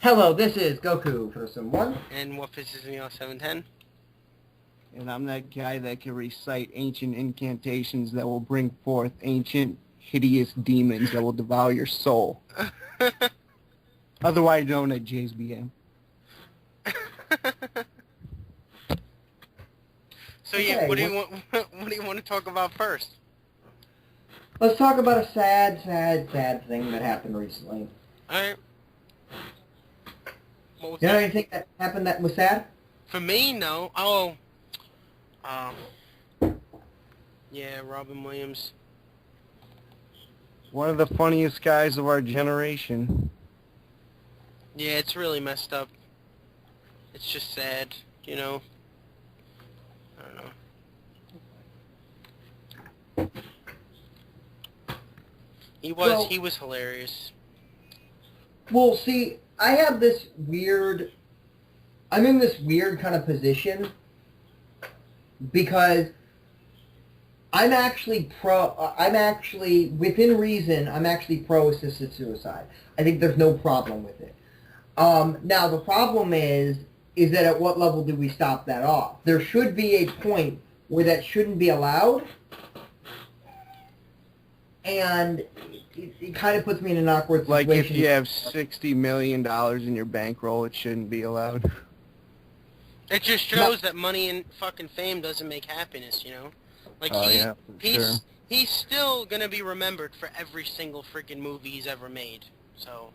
Hello, this is Goku for some one. And what pisses me off, 710? And I'm that guy that can recite ancient incantations that will bring forth ancient, hideous demons that will devour your soul. Otherwise known as JSBM. So Okay, yeah, what do you want? What do you want to talk about first? Let's talk about a sad thing that happened recently. All right. What was You know that? anything that happened that was sad? For me, no. Oh, yeah, Robin Williams. One of the funniest guys of our generation. Yeah, it's really messed up. It's just sad, you know. I don't know. He was hilarious. Well, see, I'm in this weird kind of position because within reason, I'm actually pro-assisted suicide. I think there's no problem with it. Now, the problem is that at what level do we stop that off? There should be a point where that shouldn't be allowed, and it kind of puts me in an awkward situation. Like if you have $60 million in your bankroll, it shouldn't be allowed. It just shows that money and fucking fame doesn't make happiness, you know? Like, he's still gonna be remembered for every single freaking movie he's ever made. So,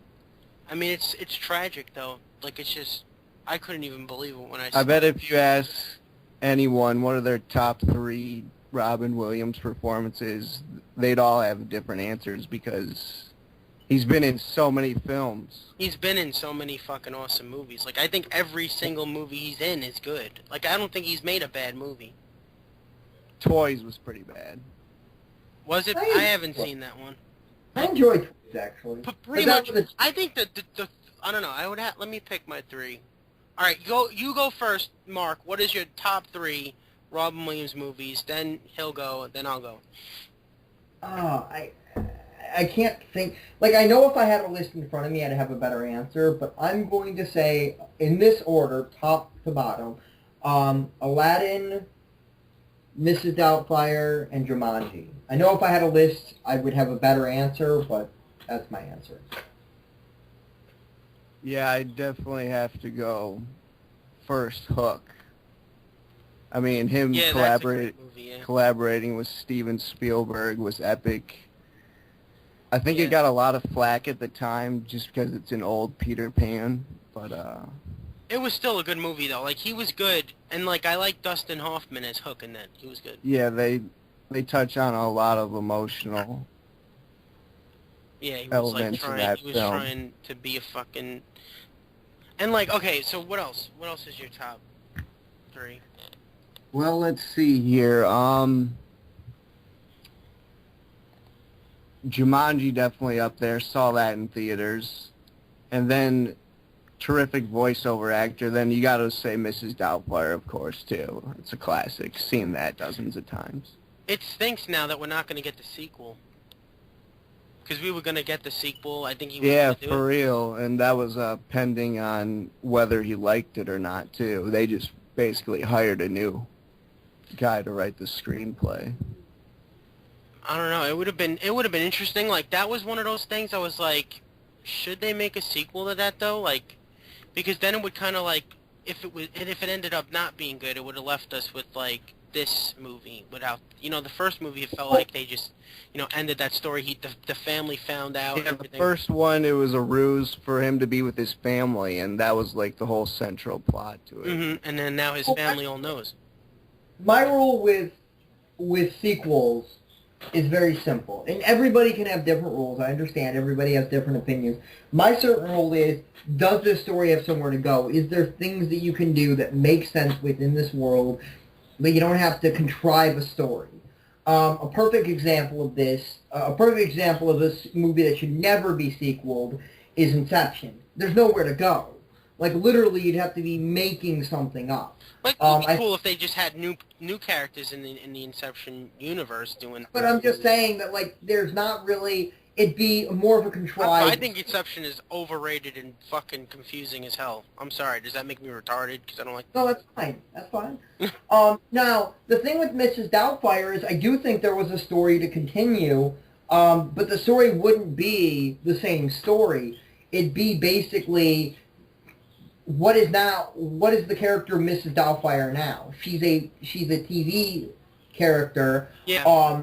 I mean, it's tragic, though. Like, it's just, I couldn't even believe it when I saw it. I bet if you ask anyone what are their top 3 Robin Williams performances, they'd all have different answers because he's been in so many films. He's been in so many fucking awesome movies. Like, I think every single movie he's in is good. Like, I don't think he's made a bad movie. Toys was pretty bad. Was it? I haven't seen that one. I enjoyed Toys, actually. But pretty much, I think that the I don't know, let me pick my 3. Alright, you go first, Mark. What is your top 3 Robin Williams movies? Then he'll go, then I'll go. I can't think. Like, I know if I had a list in front of me, I'd have a better answer, but I'm going to say, in this order, top to bottom, Aladdin, Mrs. Doubtfire, and Jumanji. I know if I had a list, I would have a better answer, but that's my answer. Yeah, I definitely have to go first Hook. I mean, him collaborating with Steven Spielberg was epic. I think it got a lot of flack at the time just because it's an old Peter Pan, but it was still a good movie though. Like, he was good, and like, I like Dustin Hoffman as Hook in that. He was good. Yeah, they touch on a lot of emotional elements in that film. He was trying to be a fucking, and like, okay, so what else? What else is your top 3? Well, let's see here. Jumanji definitely up there. Saw that in theaters. And then terrific voiceover actor. Then you got to say Mrs. Doubtfire, of course, too. It's a classic. Seen that dozens of times. It stinks now that we're not going to get the sequel. Because we were going to get the sequel. I think he was going to do it. For real. And that was pending on whether he liked it or not, too. They just basically hired a new guy to write the screenplay. I don't know. It would have been interesting. Like, that was one of those things I was like, should they make a sequel to that though? Like, because then it would kind of like, if it ended up not being good, it would have left us with like this movie without, you know, the first movie. It felt like they just, you know, ended that story. The family found out. Yeah, the first one, it was a ruse for him to be with his family, and that was like the whole central plot to it. Mm-hmm. And then now his family all knows. My rule with sequels is very simple. And everybody can have different rules. I understand everybody has different opinions. My certain rule is, does this story have somewhere to go? Is there things that you can do that make sense within this world, but you don't have to contrive a story? A perfect example of this movie that should never be sequeled is Inception. There's nowhere to go. Like, literally, you'd have to be making something up. Like, it would be cool if they just had new characters in the Inception universe doing. But I'm just saying that, like, there's not really. it'd be more of a contrived... I think Inception is overrated and fucking confusing as hell. I'm sorry, does that make me retarded? Because I don't like... No, that's fine. That's fine. Now, the thing with Mrs. Doubtfire is I do think there was a story to continue, but the story wouldn't be the same story. It'd be basically... What is the character Mrs. Doubtfire now? She's a TV character. Yeah.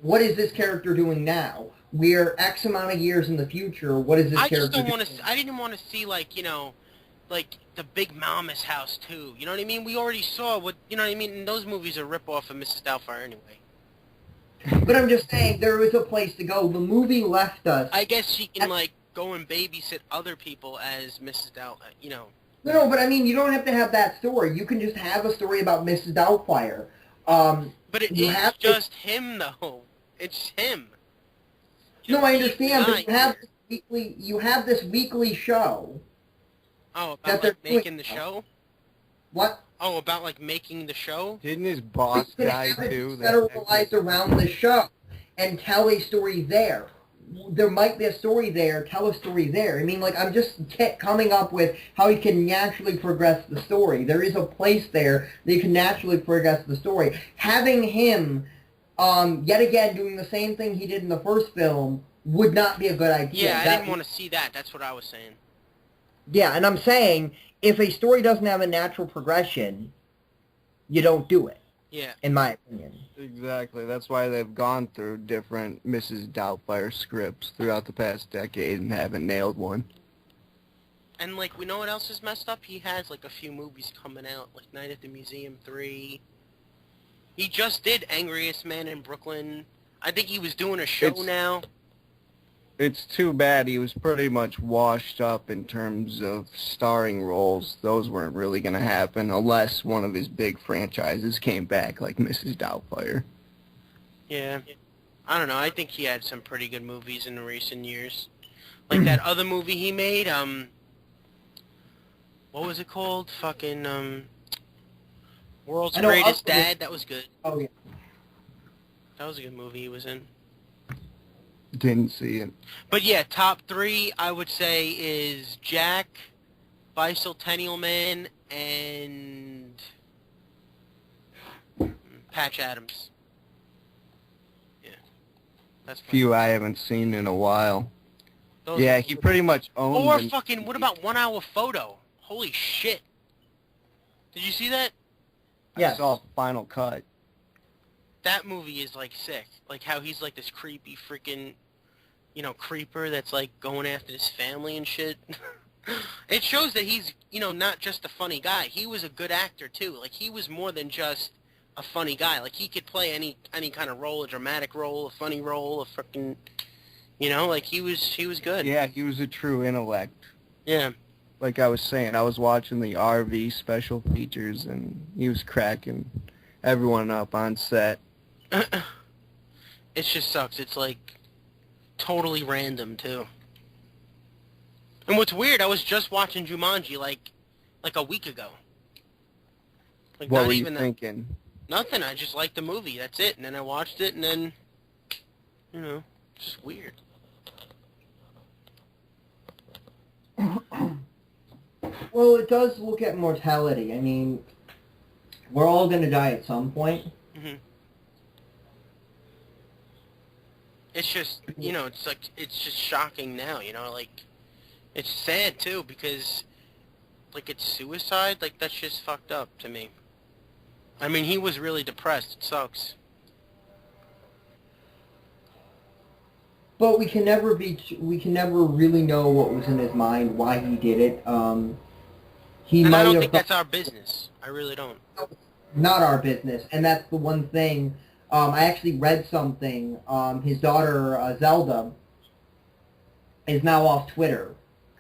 What is this character doing now? We're X amount of years in the future. What is this character doing? I didn't want to see, like, you know, like, the Big Mama's house, too. You know what I mean? We already saw what, you know what I mean? And those movies are a rip-off of Mrs. Doubtfire anyway. But I'm just saying, there is a place to go. The movie left us... I guess she can, like, go and babysit other people as Mrs. Doubtfire, you know. No, but I mean, you don't have to have that story. You can just have a story about Mrs. Doubtfire. But it is just him, though. It's him. No, I understand, but you have this weekly show. Oh, about like making the show? What? Oh, about like making the show? Didn't his boss die too? Federalize around the show and tell a story there. There might be a story there, tell a story there. I mean, like, I'm just coming up with how you can naturally progress the story. There is a place there that you can naturally progress the story. Having him, yet again, doing the same thing he did in the first film would not be a good idea. Yeah, I didn't want to see that. That's what I was saying. Yeah, and I'm saying, if a story doesn't have a natural progression, you don't do it. Yeah. In my opinion. Exactly. That's why they've gone through different Mrs. Doubtfire scripts throughout the past decade and haven't nailed one. And, like, we know what else is messed up? He has, like, a few movies coming out, like Night at the Museum 3. He just did Angriest Man in Brooklyn. I think he was doing a show now. It's too bad. He was pretty much washed up in terms of starring roles. Those weren't really going to happen unless one of his big franchises came back, like Mrs. Doubtfire. Yeah. I don't know. I think he had some pretty good movies in the recent years. Like that other movie he made, what was it called? Fucking, World's Greatest Dad. That was good. Oh, yeah. That was a good movie he was in. Didn't see it. But yeah, top 3 I would say is Jack, Bicentennial Man, and Patch Adams. Yeah, that's a few I haven't seen in a while. Those yeah, he pretty much owned. Or fucking, what about 1 Hour Photo? Holy shit! Did you see that? Yeah. I saw Final Cut. That movie is, like, sick. Like, how he's, like, this creepy freaking, you know, creeper that's, like, going after his family and shit. It shows that he's, you know, not just a funny guy. He was a good actor, too. Like, he was more than just a funny guy. Like, he could play any kind of role, a dramatic role, a funny role, a freaking, you know, like, he was good. Yeah, he was a true intellect. Yeah. Like I was saying, I was watching the RV special features, and he was cracking everyone up on set. It just sucks. It's, like, totally random, too. And what's weird, I was just watching Jumanji, like a week ago. Like, what were you thinking? Nothing. I just liked the movie. That's it. And then I watched it, and then, you know, just weird. Well, it does look at mortality. I mean, we're all going to die at some point. Mm-hmm. It's just, you know, it's like, it's just shocking now, you know, like, it's sad, too, because, like, it's suicide, like, that's just fucked up to me. I mean, he was really depressed. It sucks. But we can never really know what was in his mind, why he did it. And I don't think that's our business. I really don't. Not our business, and that's the one thing. I actually read something. His daughter, Zelda, is now off Twitter.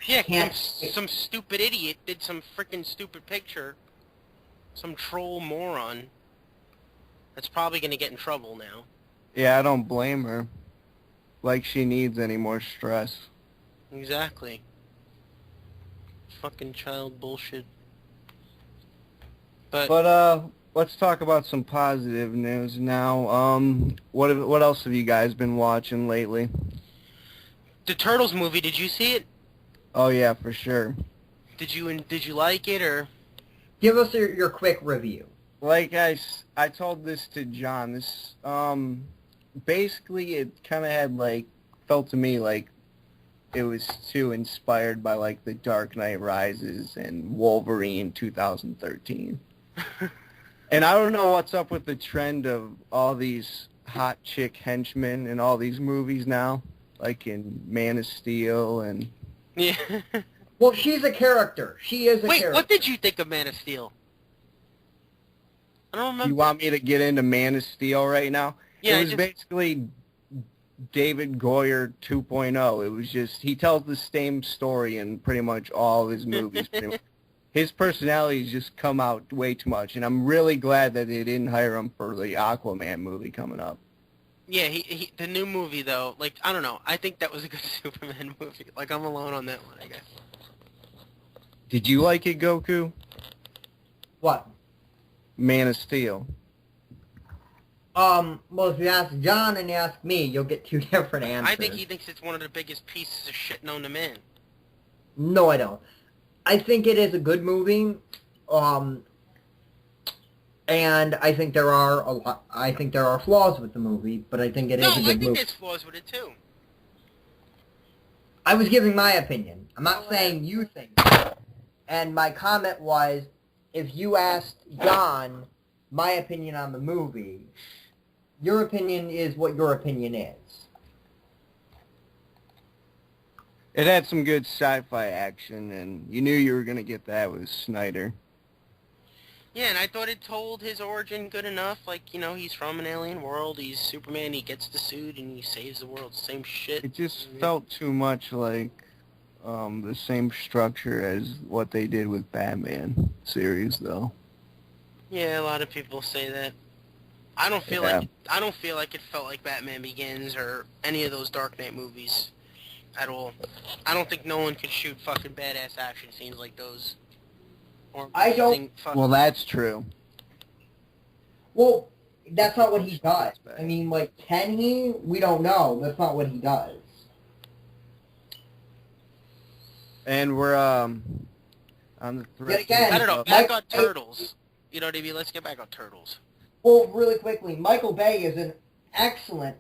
Yeah, some stupid idiot did some freaking stupid picture. Some troll moron. That's probably going to get in trouble now. Yeah, I don't blame her. Like she needs any more stress. Exactly. Fucking child bullshit. But let's talk about some positive news now. What else have you guys been watching lately? The Turtles movie, did you see it? Oh yeah, for sure. Did you like it, or? Give us your quick review. Like I told this to John. This basically it kind of had like felt to me like it was too inspired by like The Dark Knight Rises and Wolverine 2013. And I don't know what's up with the trend of all these hot chick henchmen in all these movies now, like in Man of Steel and... Yeah. Well, she's a character. She is a character. Wait, what did you think of Man of Steel? I don't remember. You want me to get into Man of Steel right now? Yeah, it was basically David Goyer 2.0. It was just, he tells the same story in pretty much all of his movies. Pretty much. His personality's just come out way too much, and I'm really glad that they didn't hire him for the Aquaman movie coming up. Yeah, the new movie, though, like, I don't know. I think that was a good Superman movie. Like, I'm alone on that one, I guess. Did you like it, Goku? What? Man of Steel. Well, if you ask John and you ask me, you'll get two different answers. I think he thinks it's one of the biggest pieces of shit known to man. No, I don't. I think it is a good movie, and I think there are flaws with the movie, but I think it is a good movie. No, I think there's flaws with it too. I was giving my opinion. I'm not saying you think so. And my comment was, if you asked John my opinion on the movie, your opinion is what your opinion is. It had some good sci-fi action, and you knew you were going to get that with Snyder. Yeah, and I thought it told his origin good enough. Like, you know, he's from an alien world, he's Superman, he gets the suit, and he saves the world. Same shit. It just felt too much like the same structure as what they did with Batman series, though. Yeah, a lot of people say that. I don't feel like it felt like Batman Begins or any of those Dark Knight movies at all. I don't think Nolan could shoot fucking badass action scenes like those. Or I don't... Well, that's true. Well, that's not what he does. I mean, like, can he? We don't know. That's not what he does. And we're, on the threat... Again, I don't know, back on Turtles. You know what I mean? Let's get back on Turtles. Well, really quickly, Michael Bay is an excellent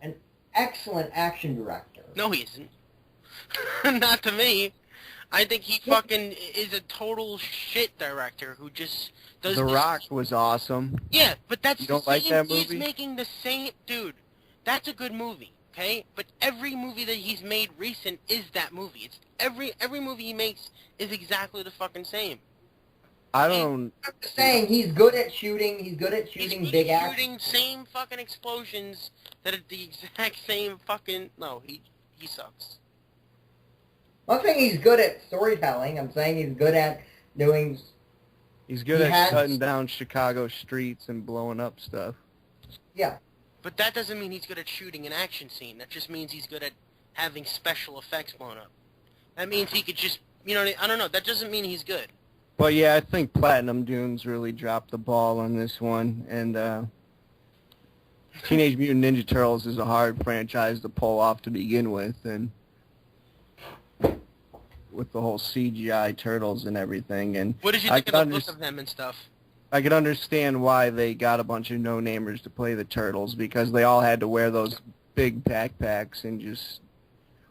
action director. No, he isn't. Not to me. I think he fucking is a total shit director who just does... The Rock was awesome. Yeah, but that's you don't like that movie? He's making the same... Dude, that's a good movie, okay? But every movie that he's made recent is that movie. It's every movie he makes is exactly the fucking same. I'm just saying, he's good at shooting. He's good at shooting big action. He's shooting same fucking explosions that are the exact same fucking... No, he sucks. I'm not saying he's good at storytelling. I'm saying he's good at doing... He's good at cutting down Chicago streets and blowing up stuff. Yeah. But that doesn't mean he's good at shooting an action scene. That just means he's good at having special effects blown up. That means he could just... You know, I don't know. That doesn't mean he's good. Well, yeah, I think Platinum Dunes really dropped the ball on this one, and Teenage Mutant Ninja Turtles is a hard franchise to pull off to begin with, and with the whole CGI turtles and everything. And what did you think of the look of them and stuff? I could understand why they got a bunch of no-namers to play the turtles, because they all had to wear those big backpacks and just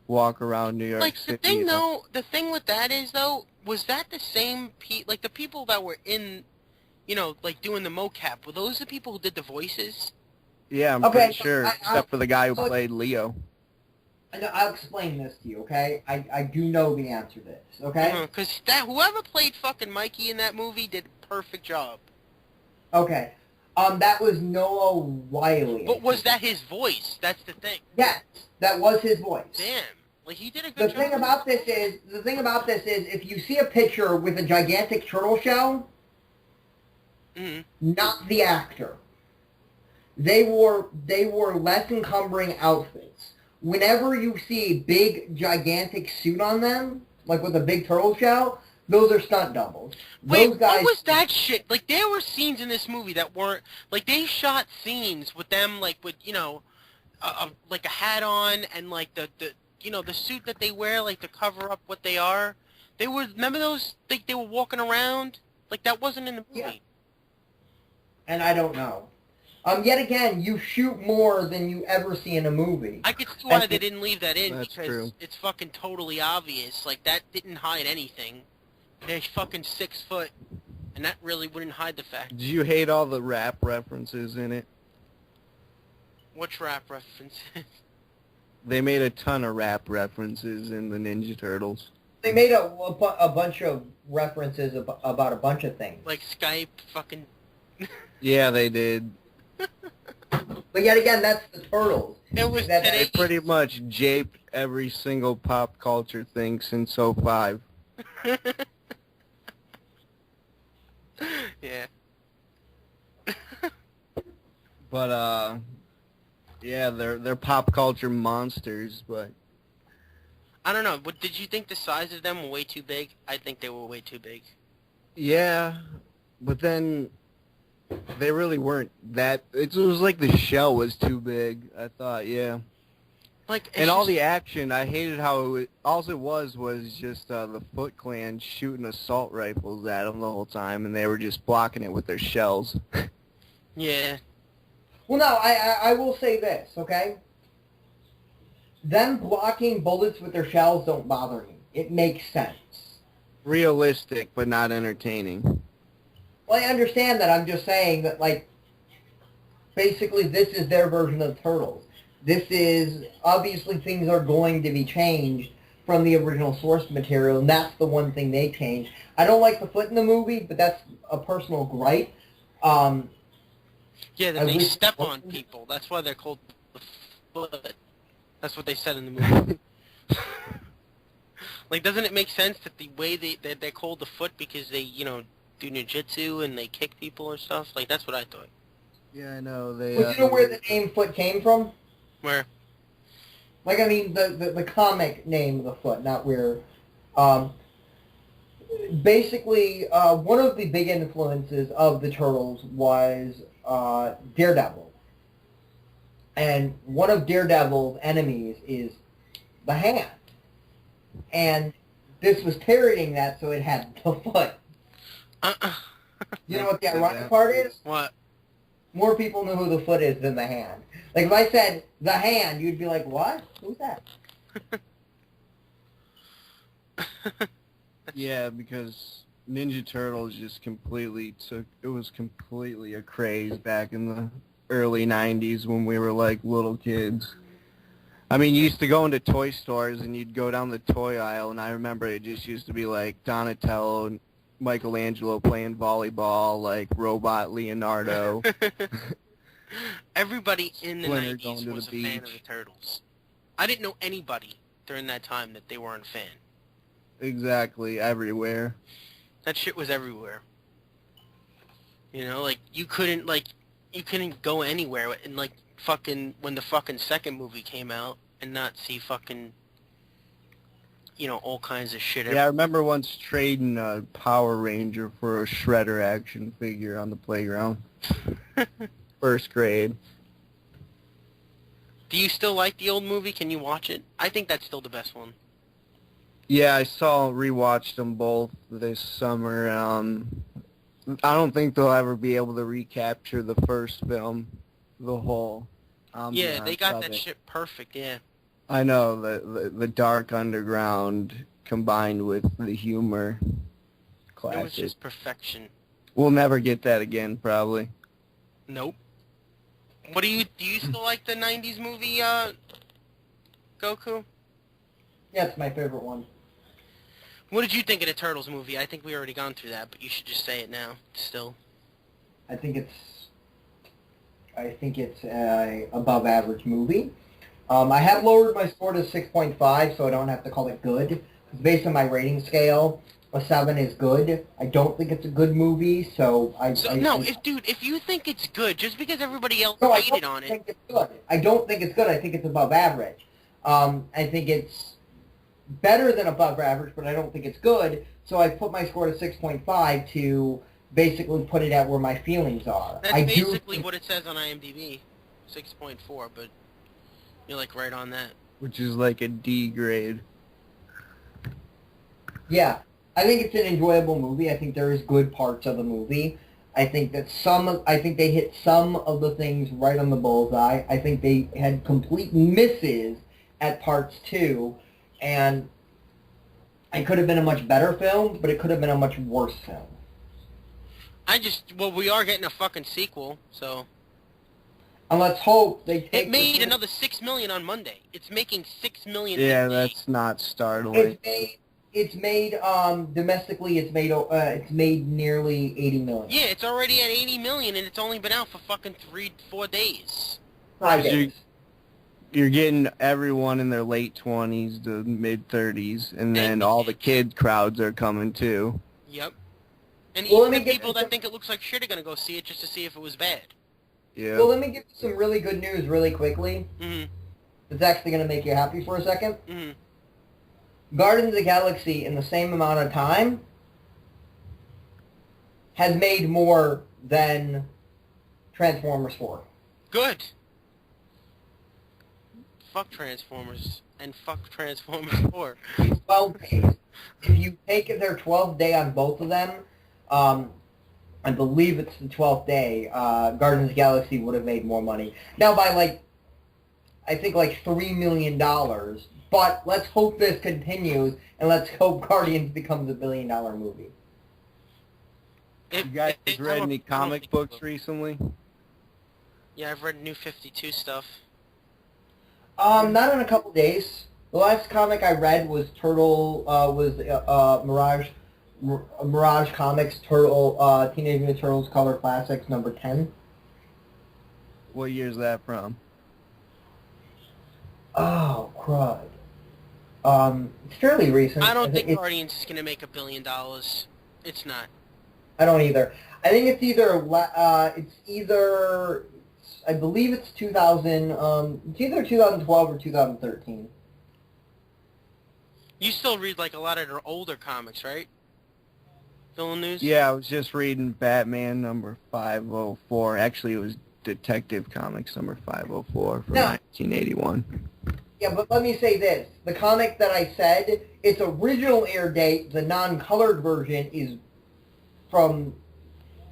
walk around New York City. Like, the thing, though, the thing with that is, though, was that the same like, the people that were in, you know, like, doing the mocap, were those the people who did the voices? Yeah, I'm pretty sure, except for the guy who played Leo. I'll explain this to you, okay? I do know the answer to this, okay? Because whoever played fucking Mikey in that movie did a perfect job. Okay. That was Noah Wlliams. But was that his voice? That's the thing. Yes, that was his voice. Damn. Like, he did a good job. The thing about this is, if you see a picture with a gigantic turtle shell, not the actor. They wore less encumbering outfits. Whenever you see a big, gigantic suit on them, like with a big turtle shell, those are stunt doubles. Wait, those guys, what was that shit? Like, there were scenes in this movie that weren't... Like, they shot scenes with them, like, with, you know, like a hat on and, like, the suit that they wear, like, to cover up what they are. Remember those, like, they were walking around? Like, that wasn't in the movie. Yeah. And I don't know. Yet again, you shoot more than you ever see in a movie. I could see why they didn't leave that in, That's because true. it's fucking totally obvious. Like, that didn't hide anything. They're fucking 6 foot, and that really wouldn't hide the fact. Did you hate all the rap references in it? Which rap references? They made a ton of rap references in the Ninja Turtles. They made a bunch of references about a bunch of things. Like Skype, fucking... Yeah, they did. But yet again, that's the Turtles. It was They pretty much japed every single pop culture thing since '05. Yeah. But, yeah, they're pop culture monsters, but... I don't know, but did you think the size of them were way too big? I think they were way too big. Yeah, but then they really weren't that... It was like the shell was too big, I thought, yeah. Like, And all the action, I hated how all it was just the Foot Clan shooting assault rifles at them the whole time, and they were just blocking it with their shells. Yeah. Well, no, I will say this, okay? Them blocking bullets with their shells don't bother me. It makes sense. Realistic, but not entertaining. Well, I understand that. I'm just saying that, like, basically this is their version of the Turtles. This is, obviously things are going to be changed from the original source material, and that's the one thing they changed. I don't like the foot in the movie, but that's a personal gripe. Yeah, they step on people. That's why they're called the Foot. That's what they said in the movie. Like, doesn't it make sense that the way they're called the Foot because they, do ninjutsu and they kick people or stuff? Like, that's what I thought. Yeah, I know. They. Well, you know where the name Foot came from? Where? Like, I mean, the comic name of the Foot, not where... basically, one of the big influences of the Turtles was Daredevil. And one of Daredevil's enemies is the Hand. And this was parodying that, so it had the Foot. You know what the ironic part is? What? More people know who the Foot is than the Hand. Like, if I said the Hand, you'd be like, what? Who's that? Yeah, because Ninja Turtles just it was completely a craze back in the early 90s when we were like little kids. I mean, you used to go into toy stores and you'd go down the toy aisle, and I remember it just used to be like Donatello and Michelangelo playing volleyball, like Robot Leonardo. Everybody in the Splinter 90s was a fan of the Turtles. I didn't know anybody during that time that they weren't a fan. Exactly, everywhere. That shit was everywhere. Like, you couldn't go anywhere and, like, fucking, when the fucking second movie came out and not see fucking, all kinds of shit. Yeah, I remember once trading a Power Ranger for a Shredder action figure on the playground. First grade. Do you still like the old movie? Can you watch it? I think that's still the best one. Yeah, I rewatched them both this summer. I don't think they'll ever be able to recapture the first film, the whole. Yeah, they got that shit perfect. Yeah. I know the dark underground combined with the humor. Classic. It was just perfection. We'll never get that again, probably. Nope. What do you still like the '90s movie, Goku? Yeah, it's my favorite one. What did you think of the Turtles movie? I think we already gone through that, but you should just say it now. Still. I think it's a above average movie. I have lowered my score to 6.5, so I don't have to call it good. Because based on my rating scale, a 7 is good. I don't think it's a good movie, so if you think it's good, just because everybody else hated on it. Think it's good. I don't think it's good. I think it's above average. I think it's better than above average, but I don't think it's good. So I put my score to 6.5 to basically put it at where my feelings are. That's basically what it says on IMDb, 6.4, but you're like right on that. which is like a D grade. Yeah, I think it's an enjoyable movie. I think there is good parts of the movie. I think they hit some of the things right on the bullseye. I think they had complete misses at parts too, and it could have been a much better film, but it could have been a much worse film. We are getting a fucking sequel, so. And let's hope they take... It made another $6 million on Monday. It's making $6 million. Yeah, that's not startling. It's made domestically. It's made nearly $80 million. Yeah, it's already at $80 million, and it's only been out for fucking 3-4 days. 5 days. You're getting everyone in their late 20s to mid 30s, and then all the kid crowds are coming too. Yep. And even the people that think it looks like shit are gonna go see it just to see if it was bad. Yeah. Well, let me give you some really good news really quickly. Mm-hmm. It's actually going to make you happy for a second. Mm-hmm. Guardians of the Galaxy, in the same amount of time, has made more than Transformers 4. Good. Fuck Transformers, and fuck Transformers 4. 12 days. If you take their 12th day on both of them, I believe it's the 12th day, Guardians of the Galaxy would have made more money. Now by I think $3 million, but let's hope this continues, and let's hope Guardians becomes a $1 billion movie. You guys read any comic books recently? Yeah, I've read New 52 stuff. Not in a couple days. The last comic I read was Mirage Comics Teenage Mutant Turtles Color Classics number 10. What year is that from? Oh, crud. It's fairly recent. I don't think Guardians is going to make $1 billion. It's not. I don't either. I think it's either, I believe it's 2000, it's either 2012 or 2013. You still read a lot of their older comics, right? Villain News? Yeah, I was just reading Batman number 504. Actually, it was Detective Comics number 504 from 1981. Yeah, but let me say this. The comic that I said, its original air date, the non-colored version, is from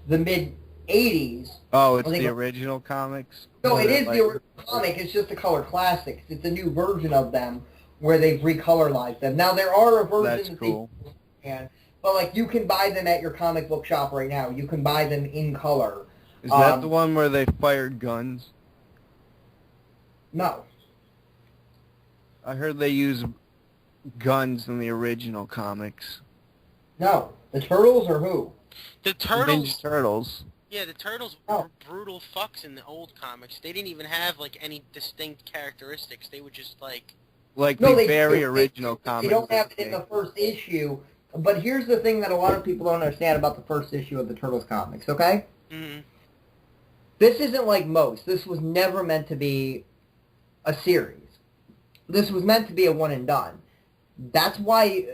the mid-'80s. Oh, it's the original comics? No, it is the original comic. It's just the color classics. It's a new version of them where they've recolorized them. Now, there are a version That's cool. But, you can buy them at your comic book shop right now. You can buy them in color. Is that the one where they fired guns? No. I heard they use guns in the original comics. No. The Turtles or who? The Turtles. Ninja Turtles. Yeah, the Turtles were brutal fucks in the old comics. They didn't even have, any distinct characteristics. They were just, original comics. They don't have it in the first issue. But here's the thing that a lot of people don't understand about the first issue of the Turtles comics, okay? Mm-hmm. This isn't like most. This was never meant to be a series. This was meant to be a one and done. That's why,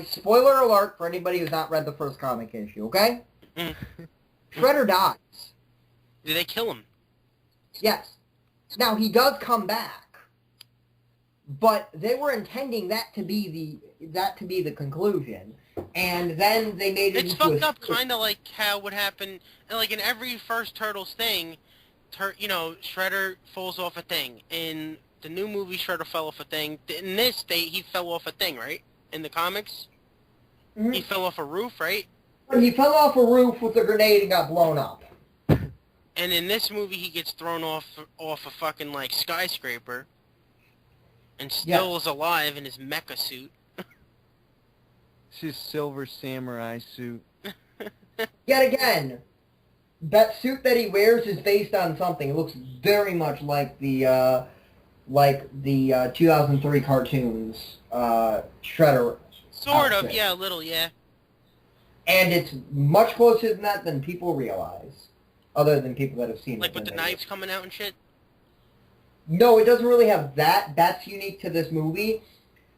spoiler alert for anybody who's not read the first comic issue, okay? Mm-hmm. Shredder dies. Did they kill him? Yes. Now, he does come back. But they were intending that to be the conclusion, and then they made it. It's fucked up, kind of like how would happen, in every first Turtles thing, Shredder falls off a thing. In the new movie, Shredder fell off a thing. In this, he fell off a thing, right? In the comics, he fell off a roof, right? He fell off a roof with a grenade and got blown up. And in this movie, he gets thrown off a fucking skyscraper. And still is alive in his mecha suit. It's his silver samurai suit. Yet again, that suit that he wears is based on something. It looks very much like the 2003 cartoons Shredder. Sort outfit. of, yeah, a little, yeah. And it's much closer than that than people realize, other than people that have seen it. With the knives coming out and shit? No, it doesn't really have that. That's unique to this movie.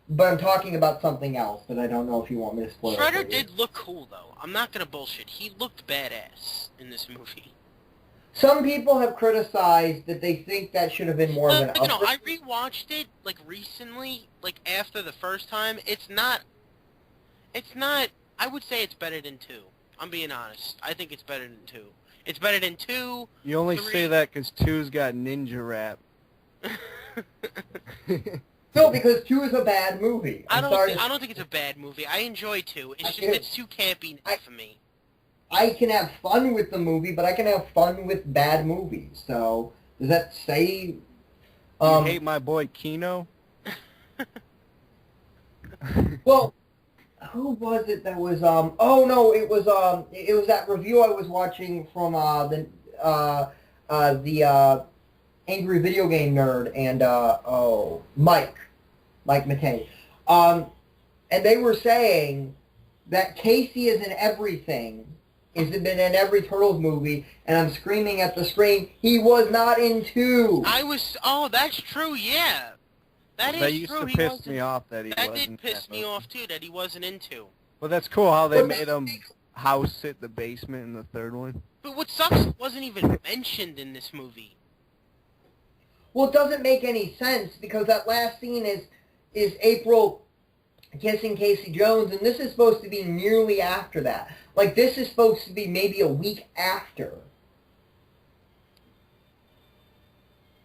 But I'm talking about something else that I don't know if you want me to spoil. Shredder did look cool, though. I'm not going to bullshit. He looked badass in this movie. Some people have criticized that they think that should have been more of an upgrade. I rewatched it, like, recently, like, after the first time. It's not, I would say it's better than 2. I'm being honest. I think it's better than 2. It's better than 2. You only 3. say that because 2's got ninja rap. No, because 2 is a bad movie. I don't think it's a bad movie. I enjoy 2. It's just it's too campy for me. I can have fun with the movie, but I can have fun with bad movies. So, does that say... You hate my boy Kino? Well, who was it that was... oh, no, it was that review I was watching from the Angry Video Game Nerd and, Mike McKay. And they were saying that Casey is in everything. He's been in every Turtles movie, and I'm screaming at the screen, he was not in 2. That's true, yeah. That is true. That used to piss me off that he wasn't. That did piss me off, too, that he wasn't in 2. Well, that's cool how they made him house sit the basement in the third one. But what sucks, it wasn't even mentioned in this movie. Well, it doesn't make any sense, because that last scene is April kissing Casey Jones, and this is supposed to be nearly after that. Like, this is supposed to be maybe a week after.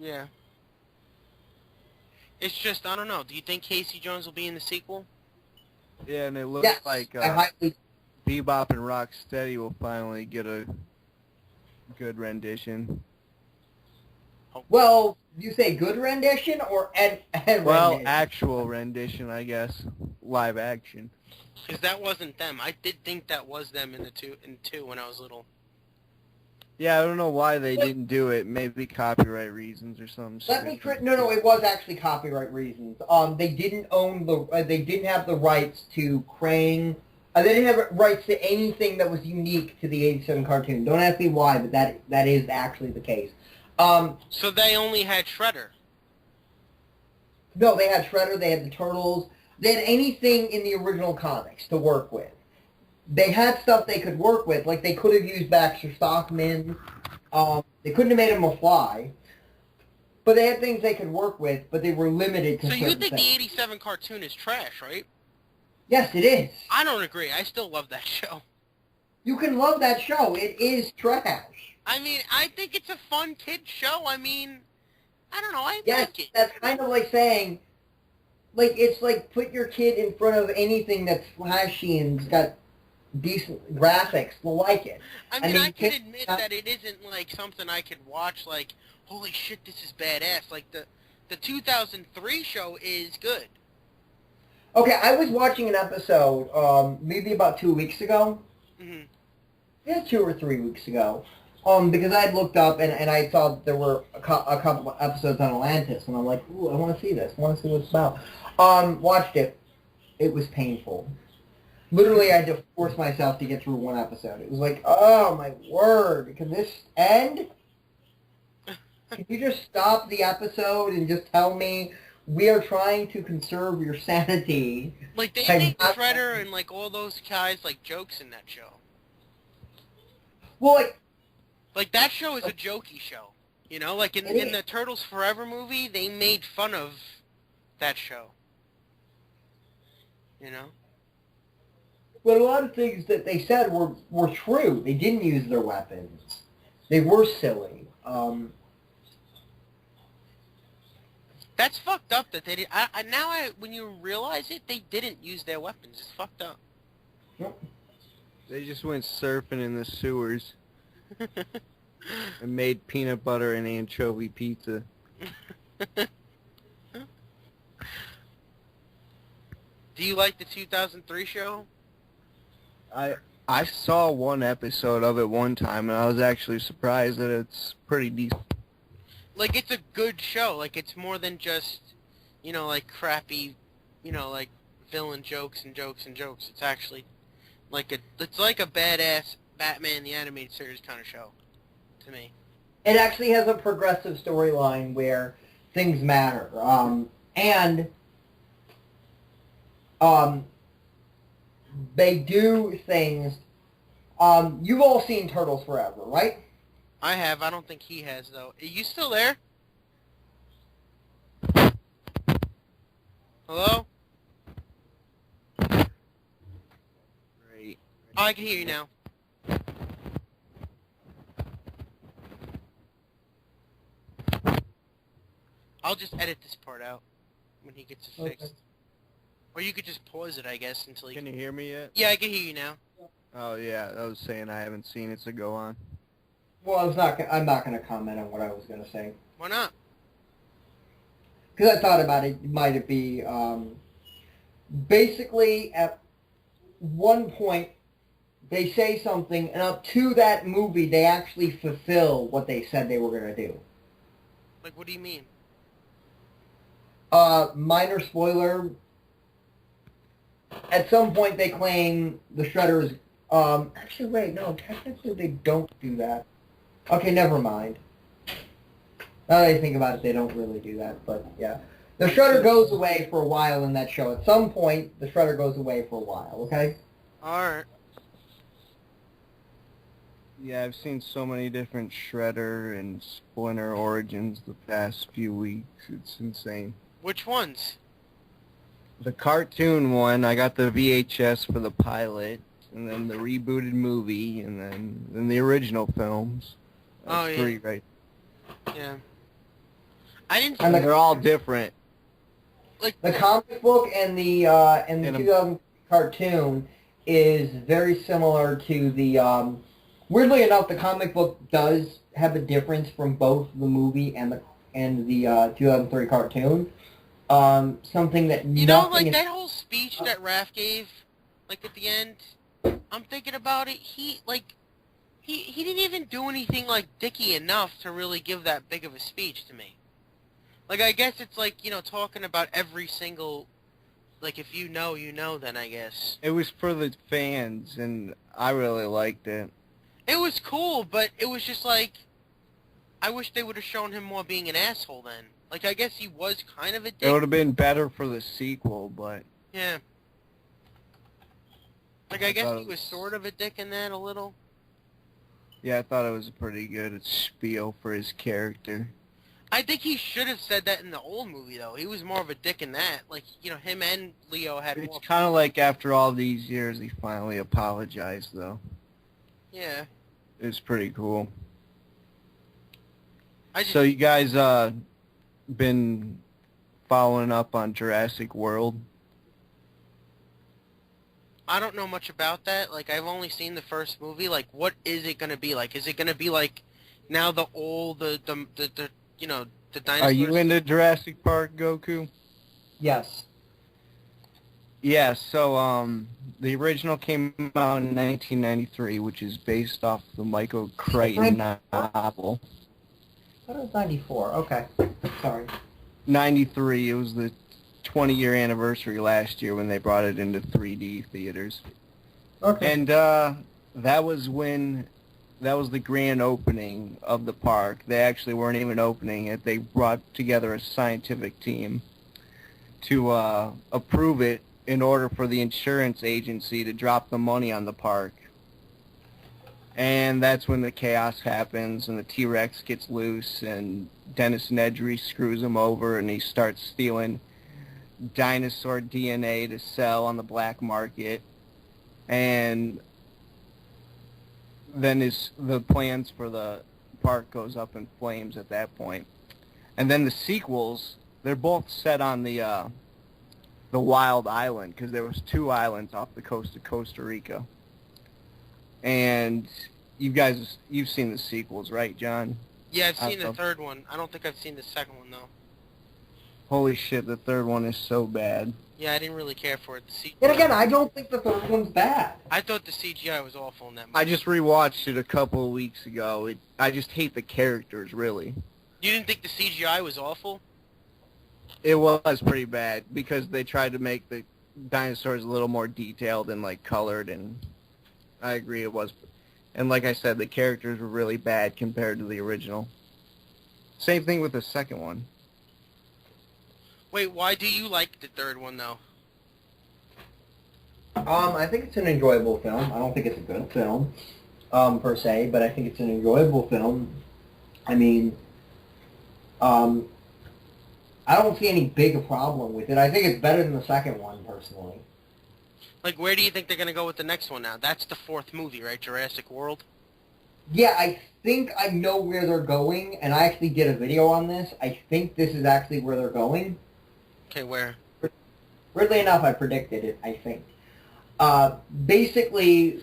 Yeah. It's just, I don't know. Do you think Casey Jones will be in the sequel? Yeah, and it looks like Bebop and Rocksteady will finally get a good rendition. Well, you say good rendition or rendition? Well, actual rendition, I guess. Live action. Because that wasn't them. I did think that was them in 2 when I was little. Yeah, I don't know why they didn't do it. Maybe copyright reasons or something. No, it was actually copyright reasons. They didn't own they didn't have the rights to Krang. They didn't have rights to anything that was unique to the 87 cartoon. Don't ask me why, but that is actually the case. So they only had Shredder? No, they had Shredder, they had the Turtles, they had anything in the original comics to work with. They had stuff they could work with, like they could have used Baxter Stockman, they couldn't have made him a fly, but they had things they could work with, but they were limited to certain things. So you think the 87 cartoon is trash, right? Yes, it is. I don't agree. I still love that show. You can love that show. It is trash. I mean, I think it's a fun kid show. I mean, I don't know. I like it. That's kind of like saying, like, it's like put your kid in front of anything that's flashy and's got decent graphics. They'll like it. I mean, I can admit that it isn't, like, something I could watch, like, holy shit, this is badass. Like, the 2003 show is good. Okay, I was watching an episode, maybe about 2 weeks ago. Mm-hmm. Yeah, 2 or 3 weeks ago. Because I had looked up and I saw that there were a couple of episodes on Atlantis, and I'm like, ooh, I want to see this. I want to see what it's about. Watched it. It was painful. Literally, I had to force myself to get through one episode. It was like, oh, my word. Can this end? Can you just stop the episode and just tell me we are trying to conserve your sanity? Like, they made Shredder and, like, all those guys, like, jokes in that show. Well, like, that show is a jokey show. You know, like, in the Turtles Forever movie, they made fun of that show. You know? But a lot of things that they said were true. They didn't use their weapons. They were silly. That's fucked up that they did. When you realize it, they didn't use their weapons. It's fucked up. Yep. They just went surfing in the sewers. And made peanut butter and anchovy pizza. Do you like the 2003 show? I saw one episode of it one time, and I was actually surprised that it's pretty decent. Like, it's a good show. Like, it's more than just, you know, like, crappy, you know, like, villain jokes and jokes and jokes. It's actually it's like a badass Batman the Animated Series kind of show, to me. It actually has a progressive storyline where things matter. They do things. You've all seen Turtles Forever, right? I have. I don't think he has, though. Are you still there? Hello? Great. Oh, I can hear you now. I'll just edit this part out when he gets it fixed. Okay. Or you could just pause it, I guess, until he... Can you hear me yet? Yeah, I can hear you now. Oh yeah, I was saying I haven't seen it, so go on. Well, I'm not going to comment on what I was going to say. Why not? Because I thought about it, might it be, basically at one point they say something, and up to that movie they actually fulfill what they said they were going to do. Like, what do you mean? Minor spoiler, at some point they claim the Shredder is, actually wait, no, technically they don't do that. Okay, never mind. Now that I think about it, they don't really do that, but yeah. The Shredder goes away for a while in that show. At some point, the Shredder goes away for a while, okay? Alright. Yeah, I've seen so many different Shredder and Splinter origins the past few weeks. It's insane. Which ones? The cartoon one, I got the VHS for the pilot, and then the rebooted movie, and then the original films. Oh, yeah. 3, right? Yeah. I didn't... And They're all different. Like, the comic book and the 2000 cartoon is very similar to the, weirdly enough, the comic book does have a difference from both the movie and the 2003 cartoon. Something that you know, like that whole speech that Raph gave, like at the end, I'm thinking about it, he didn't even do anything like dicky enough to really give that big of a speech to me. Like, I guess it's like, you know, talking about every single, like, if you know, you know, then I guess. It was for the fans, and I really liked it. It was cool, but it was just like, I wish they would have shown him more being an asshole then. Like, I guess he was kind of a dick. It would have been better for the sequel, but... Yeah. Like, I guess he was sort of a dick in that, a little. Yeah, I thought it was a pretty good spiel for his character. I think he should have said that in the old movie, though. He was more of a dick in that. Like, you know, him and Leo had more... It's kind of like after all these years, he finally apologized, though. Yeah. It was pretty cool. I just... So you guys been following up on Jurassic World? I don't know much about that. Like, I've only seen the first movie. Like, what is it going to be like? Is it going to be like now the old, the you know, the dinosaurs? Are you into Jurassic Park, Goku? Yes. Yeah, so the original came out in 1993, which is based off the Michael Crichton novel. I thought it was 94. Okay. Sorry. 93, it was the 20-year anniversary last year when they brought it into 3D theaters. Okay. And that was the grand opening of the park. They actually weren't even opening it. They brought together a scientific team to approve it in order for the insurance agency to drop the money on the park. And that's when the chaos happens, and the T-Rex gets loose, and Dennis Nedry screws him over, and he starts stealing dinosaur DNA to sell on the black market. And then the plans for the park goes up in flames at that point. And then the sequels, they're both set on the Wild Island, because there was 2 islands off the coast of Costa Rica. And you've seen the sequels, right, John? Yeah, I've seen the third one. I don't think I've seen the second one, though. Holy shit, the third one is so bad. Yeah, I didn't really care for it. And again, I don't think the third one's bad. I thought the CGI was awful in that movie. I just rewatched it a couple of weeks ago. I just hate the characters, really. You didn't think the CGI was awful? It was pretty bad, because they tried to make the dinosaurs a little more detailed and, like, colored, and I agree it was. And like I said, the characters were really bad compared to the original. Same thing with the second one. Wait, why do you like the third one, though? I think it's an enjoyable film. I don't think it's a good film. per se, but I think it's an enjoyable film. I mean, I don't see any big problem with it. I think it's better than the second one, personally. Like, where do you think they're going to go with the next one now? That's the fourth movie, right? Jurassic World? Yeah, I think I know where they're going, and I actually did a video on this. I think this is actually where they're going. Okay, where? Weirdly enough, I predicted it, I think. Basically,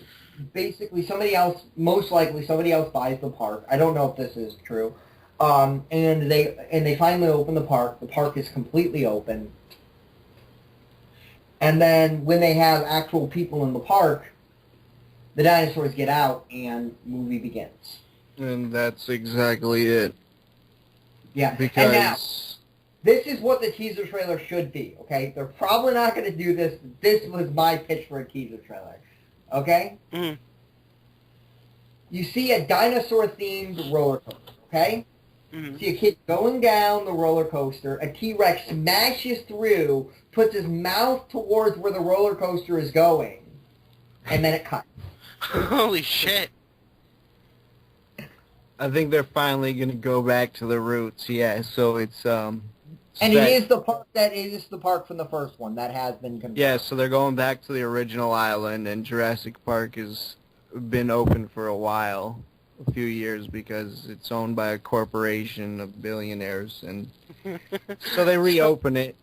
somebody else, most likely somebody else buys the park. I don't know if this is true. And they finally open the park. The park is completely open. And then when they have actual people in the park, the dinosaurs get out and movie begins. And that's exactly it. Yeah. Because... And now, this is what the teaser trailer should be, okay? They're probably not going to do this. This was my pitch for a teaser trailer, okay? Mm-hmm. You see a dinosaur-themed roller coaster, okay? Mm-hmm. See a kid going down the roller coaster. A T-Rex smashes through, puts his mouth towards where the roller coaster is going, and then it cuts. Holy shit. I think they're finally going to go back to the roots, yeah, so it's... And it is the park from the first one. That has been confirmed. Yeah, so they're going back to the original island, and Jurassic Park has been open for a while, a few years, because it's owned by a corporation of billionaires, and so they reopen it.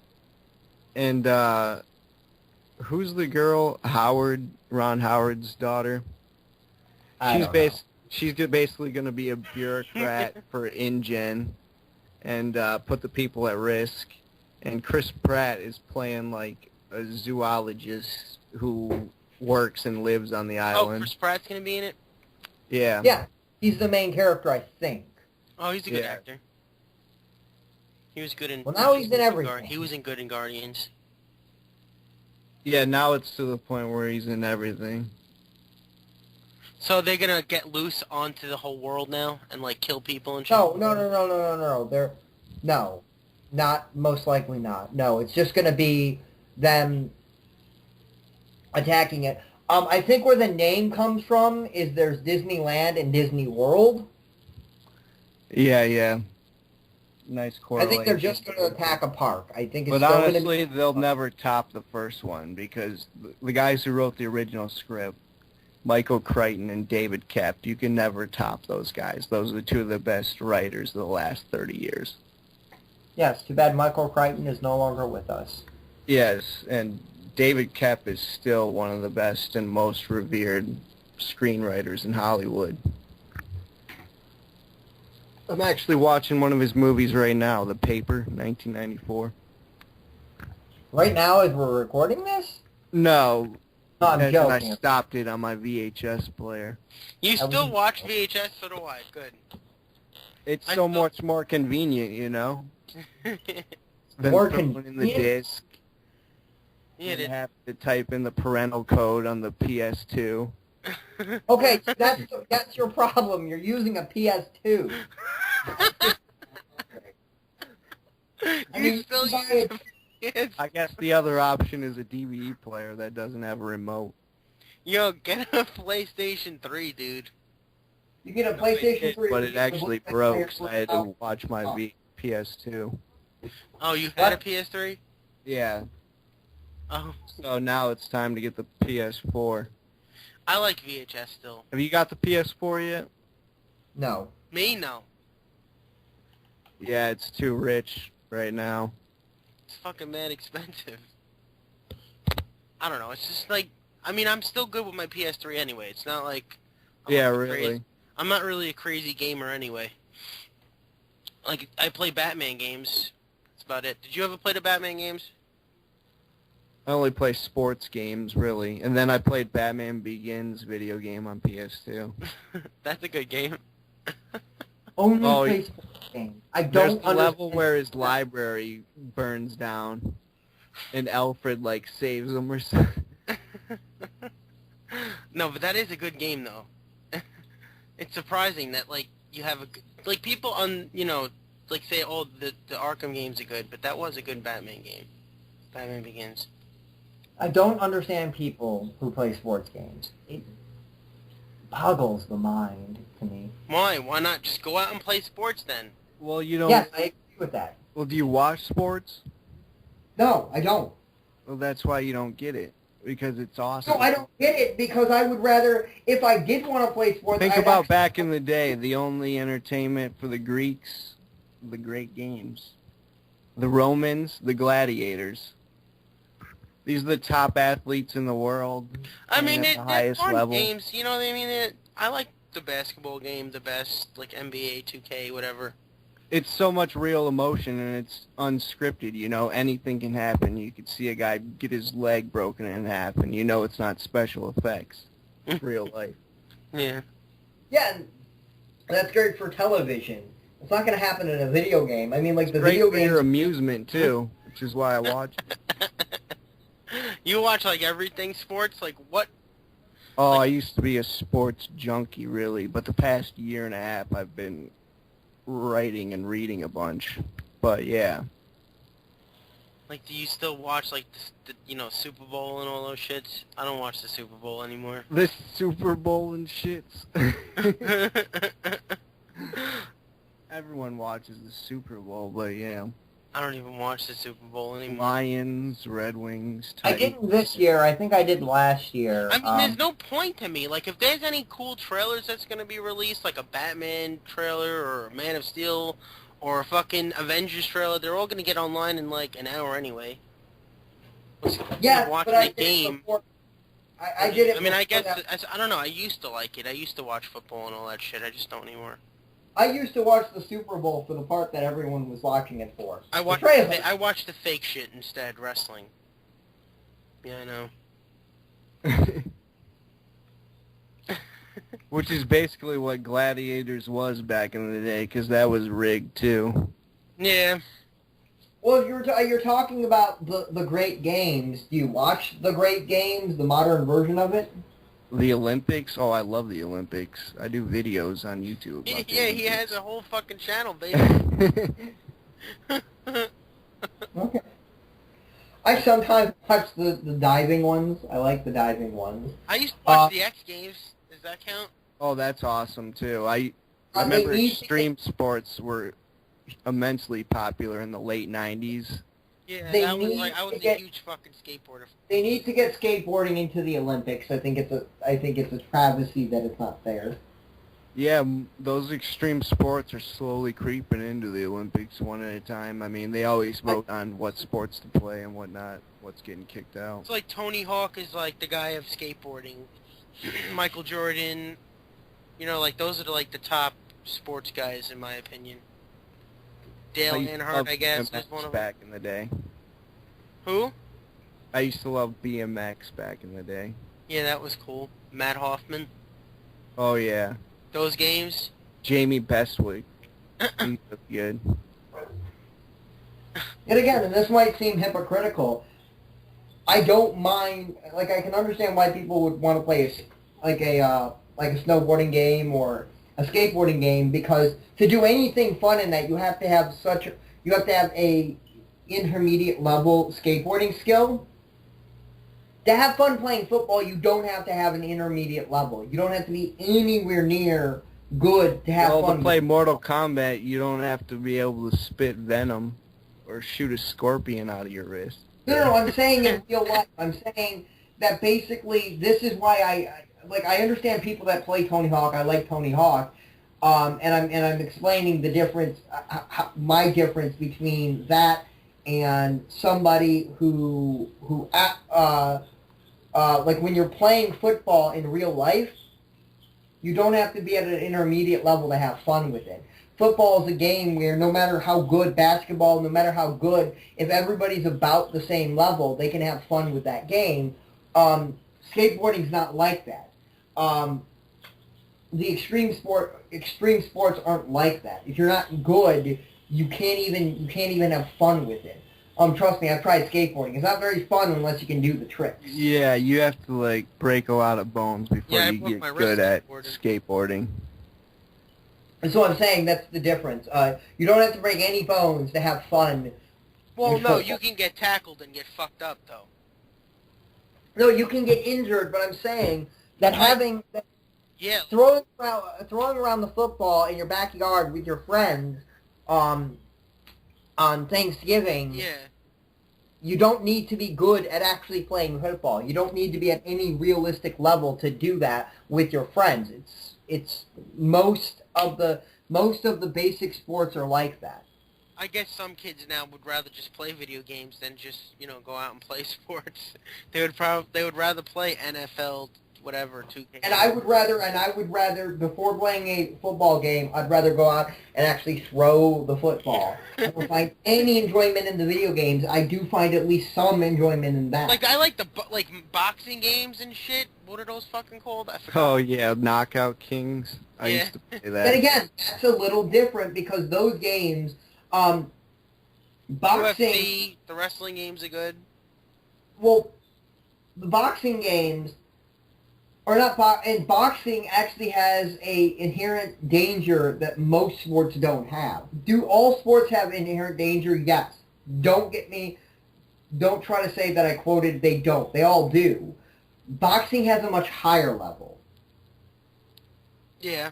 And who's the girl? Ron Howard's daughter. She's basically going to be a bureaucrat for InGen and put the people at risk. And Chris Pratt is playing like a zoologist who works and lives on the island. Oh, Chris Pratt's going to be in it? Yeah. Yeah, he's the main character, I think. Oh, he's a good actor. He was good in... Well, now he's in everything. He was good in Guardians. Yeah, now it's to the point where he's in everything. So they're gonna get loose onto the whole world now and like kill people and shit? No. No, not most likely not. No, it's just gonna be them attacking it. I think where the name comes from is there's Disneyland and Disney World. Yeah. Nice correlation. I think they're just going to attack a park. I think it's But still honestly, they'll never top the first one because the guys who wrote the original script, Michael Crichton and David Koepp, you can never top those guys. Those are two of the best writers of the last 30 years. Yes, too bad Michael Crichton is no longer with us. Yes, and David Koepp is still one of the best and most revered screenwriters in Hollywood. I'm actually watching one of his movies right now, The Paper, 1994. Right now as we're recording this? No. I'm joking. I stopped it on my VHS player. You still watch VHS? So do I. Good. It's so much more convenient, you know? Than More throwing in the disc. Yeah, you have to type in the parental code on the PS2. Okay, that's your problem. You're using a PS2. I guess the other option is a DVD player that doesn't have a remote. Yo, get a PlayStation 3, dude. You get a PlayStation 3. But it actually broke, so I had to watch my PS2. Oh, you had a PS3? Yeah. Oh. So now it's time to get the PS4. I like VHS still. Have you got the PS4 yet? No. Me? No. Yeah, it's too rich right now. It's fucking mad expensive. I don't know. It's just like, I mean, I'm still good with my PS3 anyway. It's not like... I'm not really a crazy gamer anyway. Like, I play Batman games. That's about it. Did you ever play the Batman games? I only play sports games, really. And then I played Batman Begins video game on PS2. That's a good game. Only play sports games. I don't understand. There's the level where his library burns down, and Alfred, like, saves him or something. No, but that is a good game, though. It's surprising that, like, you have a... Like, people on, you know, like, say, oh, the Arkham games are good, but that was a good Batman game. Batman Begins. I don't understand people who play sports games. boggles the mind to me. Why? Why not just go out and play sports then? Well, you don't... Yes, I agree with that. Well, do you watch sports? No, I don't. Well, that's why you don't get it. Because it's awesome. No, I don't get it because I would rather, if I did want to play sports... Think about back in the day, the only entertainment for the Greeks, the great games. The Romans, the gladiators. These are the top athletes in the world. I mean, at the highest fun level. games, you know what I mean? I like the basketball game the best, like NBA, 2K, whatever. It's so much real emotion, and it's unscripted, you know. Anything can happen. You could see a guy get his leg broken in half, and you know it's not special effects. It's real life. Yeah. Yeah, that's great for television. It's not going to happen in a video game. I mean, like, the Great video for games... your amusement, too, which is why I watch it. You watch, like, everything sports? Like, what? Oh, Like, I used to be a sports junkie, really, but the past year and a half I've been writing and reading a bunch. But, yeah. like, do you still watch, like, the Super Bowl and all those shits? I don't watch the Super Bowl anymore. This Super Bowl and shits. Everyone watches the Super Bowl, but, yeah. I don't even watch the Super Bowl anymore. Lions, Red Wings, I Titans. didn't this year. I think I did last year. I mean, there's no point to me. Like, if there's any cool trailers that's going to be released, like a Batman trailer or a Man of Steel or a fucking Avengers trailer, they're all going to get online in, like, an hour anyway. Yeah, watching but I the did it game. before. I did it. I mean, I before guess, that. I don't know, I used to like it. I used to watch football and all that shit. I just don't anymore. I used to watch the Super Bowl for the part that everyone was watching it for. I watched The trailer. I watched the fake shit instead, wrestling. Yeah, I know. Which is basically what Gladiators was back in the day, because that was rigged, too. Yeah. Well, if you're talking about the Great Games, do you watch the Great Games, the modern version of it? The Olympics? Oh, I love the Olympics. I do videos on YouTube about the Yeah, he Olympics. has a whole fucking channel, baby. Okay. I sometimes watch the diving ones. I like the diving ones. I used to watch the X Games. Does that count? Oh, that's awesome, too. I They remember need to extreme sports were immensely popular in the late 90s. Yeah, They I was need a to get- huge fucking skateboarder. They need to get skateboarding into the Olympics. I think it's a travesty that it's not there. Yeah, those extreme sports are slowly creeping into the Olympics one at a time. I mean, they always vote on what sports to play and whatnot, what's getting kicked out. It's like Tony Hawk is like the guy of skateboarding. Michael Jordan, like those are like the top sports guys in my opinion. Dale Earnhardt, I guess, is one of them. Back in the day. Who? I used to love BMX back in the day. Yeah, that was cool. Matt Hoffman. Oh, yeah. Those games. Jamie Bestwick. He was good. And again, and this might seem hypocritical, I don't mind. Like, I can understand why people would want to play a snowboarding game or a skateboarding game, because to do anything fun in that, you have to have a intermediate level skateboarding skill. To have fun playing football, you don't have to have an intermediate level. You don't have to be anywhere near good to have fun. To play Mortal Kombat, you don't have to be able to spit venom or shoot a scorpion out of your wrist. No, I'm saying in real life. I'm saying that basically this is why I understand people that play Tony Hawk. I like Tony Hawk, and I'm explaining the difference, my difference between that and somebody who like when you're playing football in real life, you don't have to be at an intermediate level to have fun with it. Football is a game where no matter how good basketball, no matter how good, if everybody's about the same level, they can have fun with that game. Skateboarding's not like that. The extreme sports aren't like that. If you're not good, you can't even have fun with it. Trust me, I've tried skateboarding. It's not very fun unless you can do the tricks. Yeah, you have to break a lot of bones before you get good at skateboarding. And so I'm saying that's the difference. You don't have to break any bones to have fun. Well, no, you can get tackled and get fucked up, though. No, you can get injured, but I'm saying that Yeah. Throwing around the football in your backyard with your friends on Thanksgiving. Yeah. You don't need to be good at actually playing football. You don't need to be at any realistic level to do that with your friends. It's most of the basic sports are like that. I guess some kids now would rather just play video games than just, go out and play sports. They would rather play NFL, whatever, 2K. And I would rather before playing a football game, I'd rather go out and actually throw the football. I don't find any enjoyment in the video games. I do find at least some enjoyment in that. Like I like the boxing games and shit. What are those fucking called? I forgot. Oh yeah, Knockout Kings. I used to play that. But again, that's a little different because those games, boxing. UFC, the wrestling games are good. Well, the boxing games. Or not, and boxing actually has a inherent danger that most sports don't have. Do all sports have inherent danger? Yes. Don't try to say that I quoted they don't. They all do. Boxing has a much higher level. Yeah.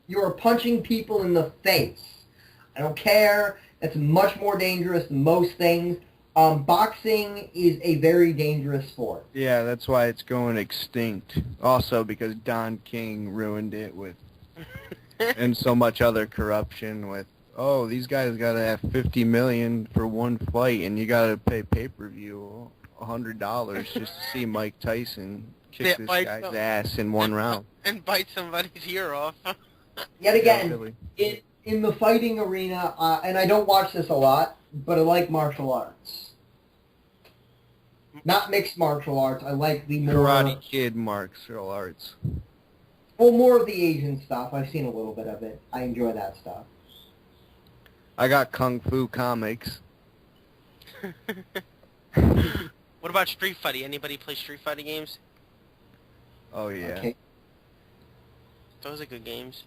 You are punching people in the face. I don't care. That's much more dangerous than most things. Boxing is a very dangerous sport. Yeah, that's why it's going extinct. Also because Don King ruined it with, and so much other corruption with, these guys got to have $50 million for one fight, and you got to pay pay-per-view $100 just to see Mike Tyson kick this guy's ass in one round. And bite somebody's ear off. Yet again, in the fighting arena, and I don't watch this a lot, but I like martial arts. Not mixed martial arts. I like the more... Karate Kid martial arts. Well, more of the Asian stuff. I've seen a little bit of it. I enjoy that stuff. I got Kung Fu comics. What about Street Fighting? Anybody play Street Fighting games? Oh, yeah. Okay. Those are good games.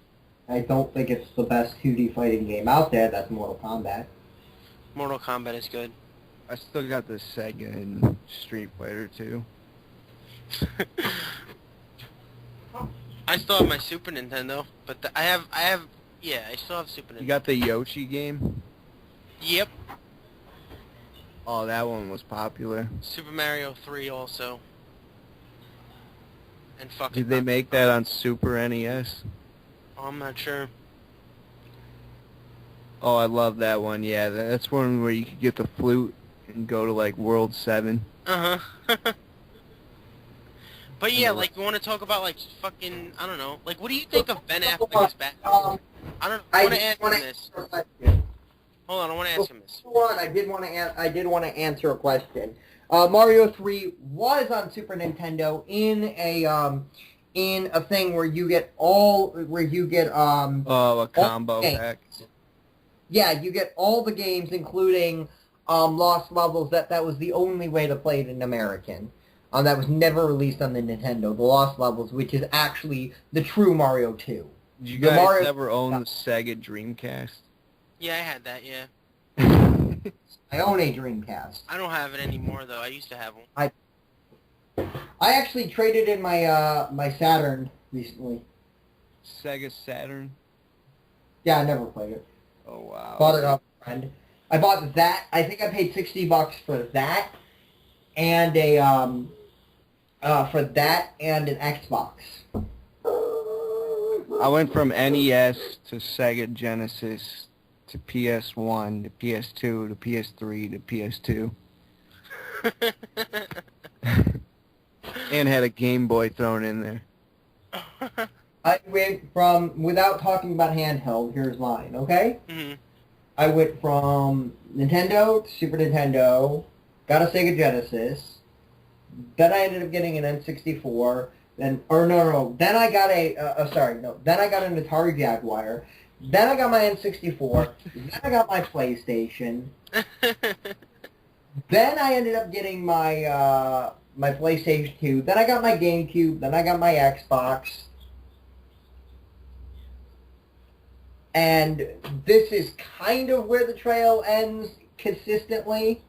I don't think it's the best 2D fighting game out there. That's Mortal Kombat. Mortal Kombat is good. I still got the Sega and Street Fighter 2. I still have my Super Nintendo, but I still have Super Nintendo. You got the Yoshi game? Yep. Oh, that one was popular. Super Mario 3 also. And fucking... Did they make that on Super NES? Oh, I'm not sure. Oh, I love that one. Yeah, that's one where you could get the flute and go to, like, World 7. Uh-huh. But yeah, like, you want to talk about, like, fucking, I don't know. Like, what do you think of Ben Affleck's Batman? I want to ask him this. Hold on, I want to ask him this. I did want to answer a question. Mario 3 was on Super Nintendo in a thing where you get a combo pack. Yeah, you get all the games, including Lost Levels. That was the only way to play it in American. That was never released on the Nintendo. The Lost Levels, which is actually the true Mario 2. Did you guys ever own the Sega Dreamcast? Yeah, I had that, yeah. I own a Dreamcast. I don't have it anymore, though. I used to have one. I actually traded in my my Saturn recently. Sega Saturn? Yeah, I never played it. Oh, wow. Bought it off a friend. I bought that. I think I paid $60 for that, and an Xbox. I went from NES to Sega Genesis to PS1 to PS2 to PS3 to PS2. And had a Game Boy thrown in there. I went from, without talking about handheld, here's mine, okay? Mm-hmm. I went from Nintendo to Super Nintendo, got a Sega Genesis, then I ended up getting an N64, then I got an Atari Jaguar, then I got my N64, then I got my PlayStation, then I ended up getting my my PlayStation 2, then I got my GameCube, then I got my Xbox, and this is kind of where the trail ends consistently,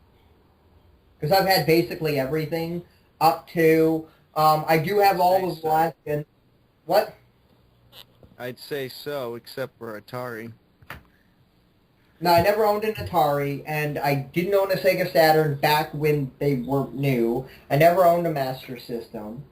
because I've had basically everything up to, I do have all of the last, and what? I'd say so, except for Atari. No, I never owned an Atari, and I didn't own a Sega Saturn back when they were new. I never owned a Master System.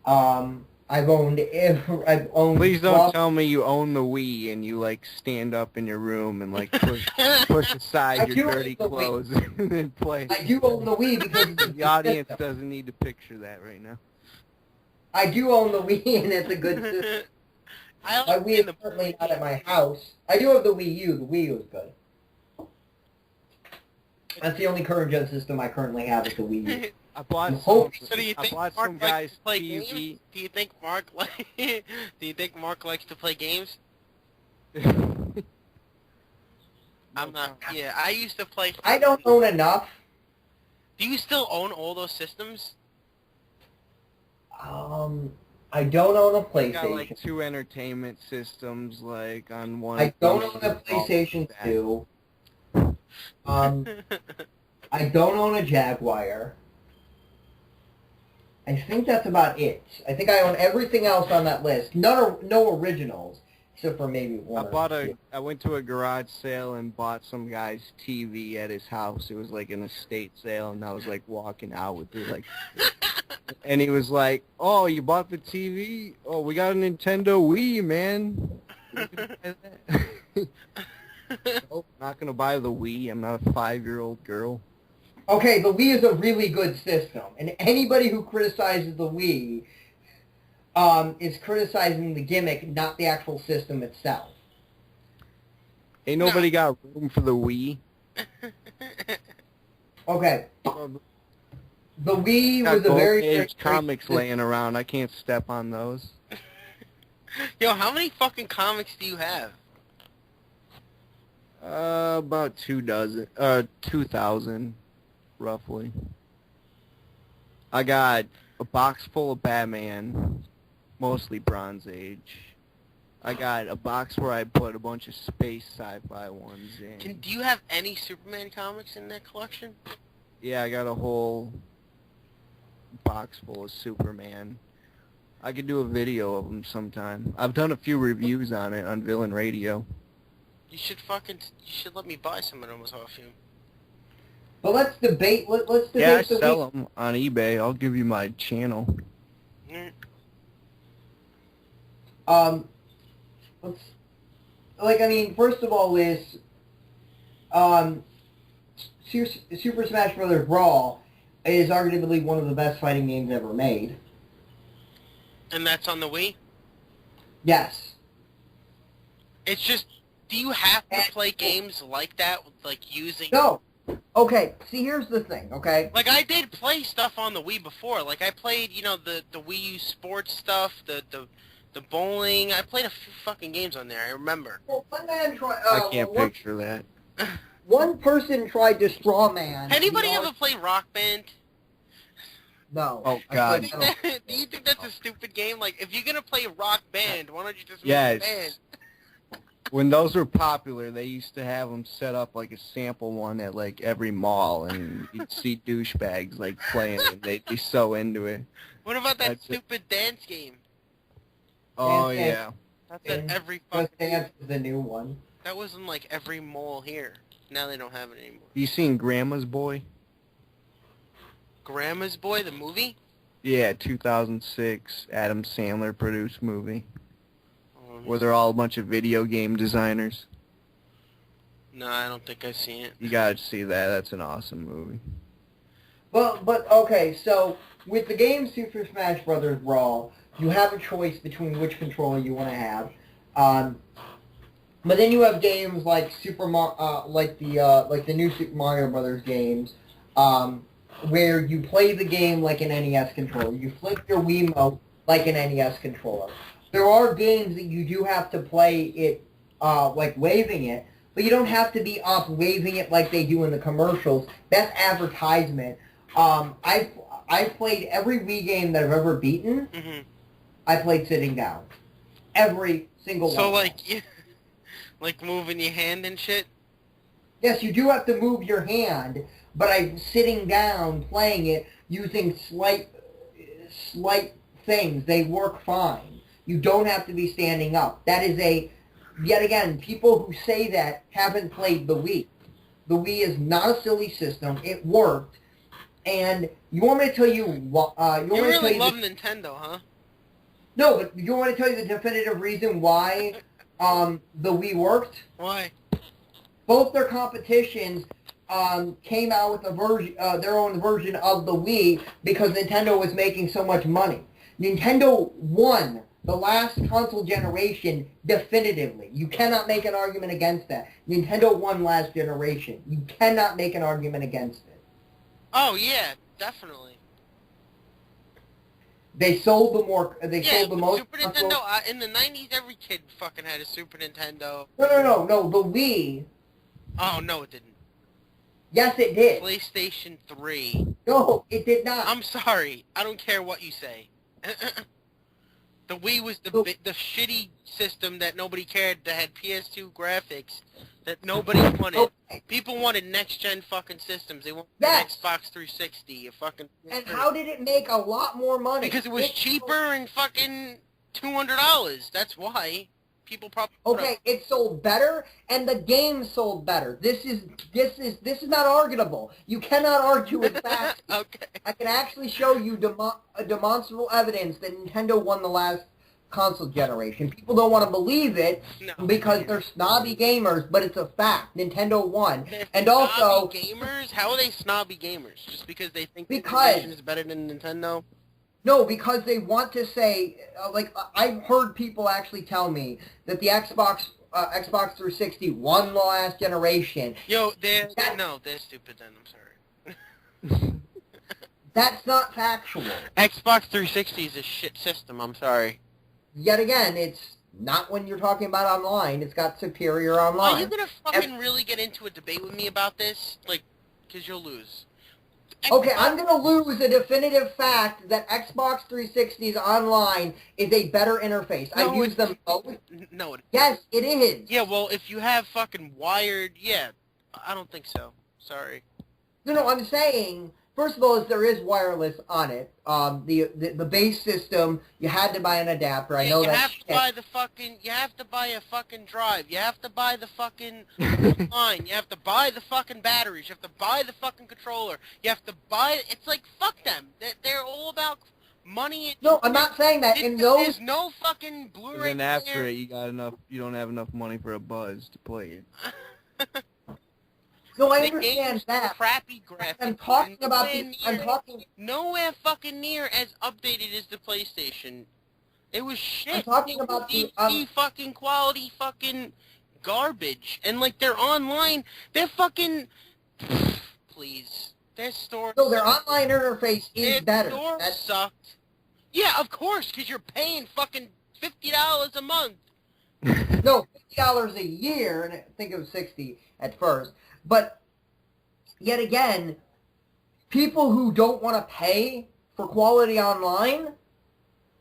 I've owned. Please don't tell me you own the Wii and you like stand up in your room and like push aside your dirty clothes and then play. I do own the Wii because the audience doesn't need to picture that right now. I do own the Wii, and it's a good system. My Wii is certainly not at my house. I do have the Wii U. The Wii U is good. That's the only current gen system I currently have is the Wii U. I bought some guys TV. Do you think Mark likes to play games? I'm not. Yeah, I used to play. I don't own enough. Do you still own all those systems? I don't own a PlayStation. I got like 2 entertainment systems, like on one. I don't own a PlayStation 2. I don't own a Jaguar. I think that's about it. I think I own everything else on that list. No originals, except for maybe one. I went to a garage sale and bought some guy's TV at his house. It was like an estate sale, and I was like walking out with it, like, and he was like, "Oh, you bought the TV? Oh, we got a Nintendo Wii, man." Nope, not gonna buy the Wii. I'm not a 5-year-old girl. Okay, the Wii is a really good system, and anybody who criticizes the Wii is criticizing the gimmick, not the actual system itself. Ain't nobody got room for the Wii. Okay. The Wii was a very comics laying around. I can't step on those. Yo, how many fucking comics do you have? About 2,000, roughly. I got a box full of Batman, mostly Bronze Age. I got a box where I put a bunch of space sci-fi ones in. Do you have any Superman comics in that collection? Yeah, I got a whole box full of Superman. I could do a video of them sometime. I've done a few reviews on it on Villain Radio. You should let me buy some of them off you. But let's debate. Let's debate. Yeah, I sell them on eBay. I'll give you my channel. First of all, is Super Smash Bros. Brawl is arguably one of the best fighting games ever made. And that's on the Wii? Yes. It's just, do you have to play games like that, like using... No. Okay, see, here's the thing, okay? Like, I did play stuff on the Wii before. Like, I played, the Wii U sports stuff, the bowling. I played a few fucking games on there, I remember. Well, one man I can't picture that. One person tried to straw man. Anybody ever play Rock Band? No. Oh, God. Do you think that's a stupid game? Like, if you're gonna play Rock Band, why don't you just make a band? When those were popular, they used to have them set up like a sample one at like every mall, and you'd see douchebags like playing it. They'd be so into it. What about that stupid dance game? Oh, yeah. That's at every fucking... Just Dance is the new one. That was in like every mall here. Now they don't have it anymore. You seen Grandma's Boy? Grandma's Boy, the movie? Yeah, 2006 Adam Sandler produced movie. Where they're all a bunch of video game designers. No, I don't think I've seen it. You gotta see that. That's an awesome movie. But okay, so with the game Super Smash Bros. Brawl, you have a choice between which controller you want to have. But then you have games like like the new Super Mario Brothers games, where you play the game like an NES controller. You flip your Wiimote like an NES controller. There are games that you do have to play it like waving it, but you don't have to be up waving it like they do in the commercials. That's advertisement. I've played every Wii game that I've ever beaten. Mm-hmm. I played sitting down. Every single one. So like moving your hand and shit? Yes, you do have to move your hand, but I'm sitting down playing it using slight things. They work fine. You don't have to be standing up. That is yet again, people who say that haven't played the Wii. The Wii is not a silly system. It worked. And you want me to tell you what? You really love Nintendo, huh? No, but you want me to tell you the definitive reason why the Wii worked? Why? Both their competitions came out with a version, their own version of the Wii because Nintendo was making so much money. Nintendo won the last console generation definitively. You cannot make an argument against that. Nintendo won last generation. You cannot make an argument against it. Oh yeah, definitely. They sold the more. They sold the most. Super Nintendo in the '90s, every kid fucking had a Super Nintendo. No. The Wii. Oh no, it didn't. Yes, it did. PlayStation 3. No, it did not. I'm sorry. I don't care what you say. The Wii was the shitty system that nobody cared, that had PS2 graphics that nobody wanted. Okay. People wanted next-gen fucking systems. They wanted an Xbox 360, a fucking... And how did it make a lot more money? Because it was cheaper and fucking $200. That's why. People probably... Okay, it sold better, and the game sold better. This is not arguable. You cannot argue with facts. Okay. I can actually show you demonstrable evidence that Nintendo won the last console generation. People don't want to believe it because they're snobby gamers, but it's a fact. Nintendo won. And also... gamers? How are they snobby gamers? Just because they think PlayStation is better than Nintendo? No, because they want to say, I've heard people actually tell me that the Xbox 360 won the last generation. Yo, they're stupid then, I'm sorry. That's not factual. Xbox 360 is a shit system, I'm sorry. Yet again, it's not when you're talking about online. It's got superior online. Are you going to fucking really get into a debate with me about this? Because you'll lose. Okay, I'm going to lose a definitive fact that Xbox 360's online is a better interface. I use them both. No, yes, it is. Yeah, well, if you have fucking wired... Yeah, I don't think so. Sorry. No, I'm saying... First of all, there is wireless on it. The base system, you had to buy an adapter. I know that. You have to buy a fucking drive. You have to buy the fucking line. You have to buy the fucking batteries. You have to buy the fucking controller. You have to buy. It's like fuck them. They're all about money. No, I'm not saying that. There's no fucking Blu-ray. And then after it, you don't have enough money for a buzz to play it. No, I understand that. Crappy graphics. I'm talking about nowhere fucking near as updated as the PlayStation. It was shit. I'm talking about the fucking quality fucking garbage. And they're online. They're fucking please. Their store. No, their online interface is better. Their store sucked. Yeah, of course, because you're paying fucking $50 a month. No, $50 a year, and I think it was $60 at first. But, yet again, people who don't want to pay for quality online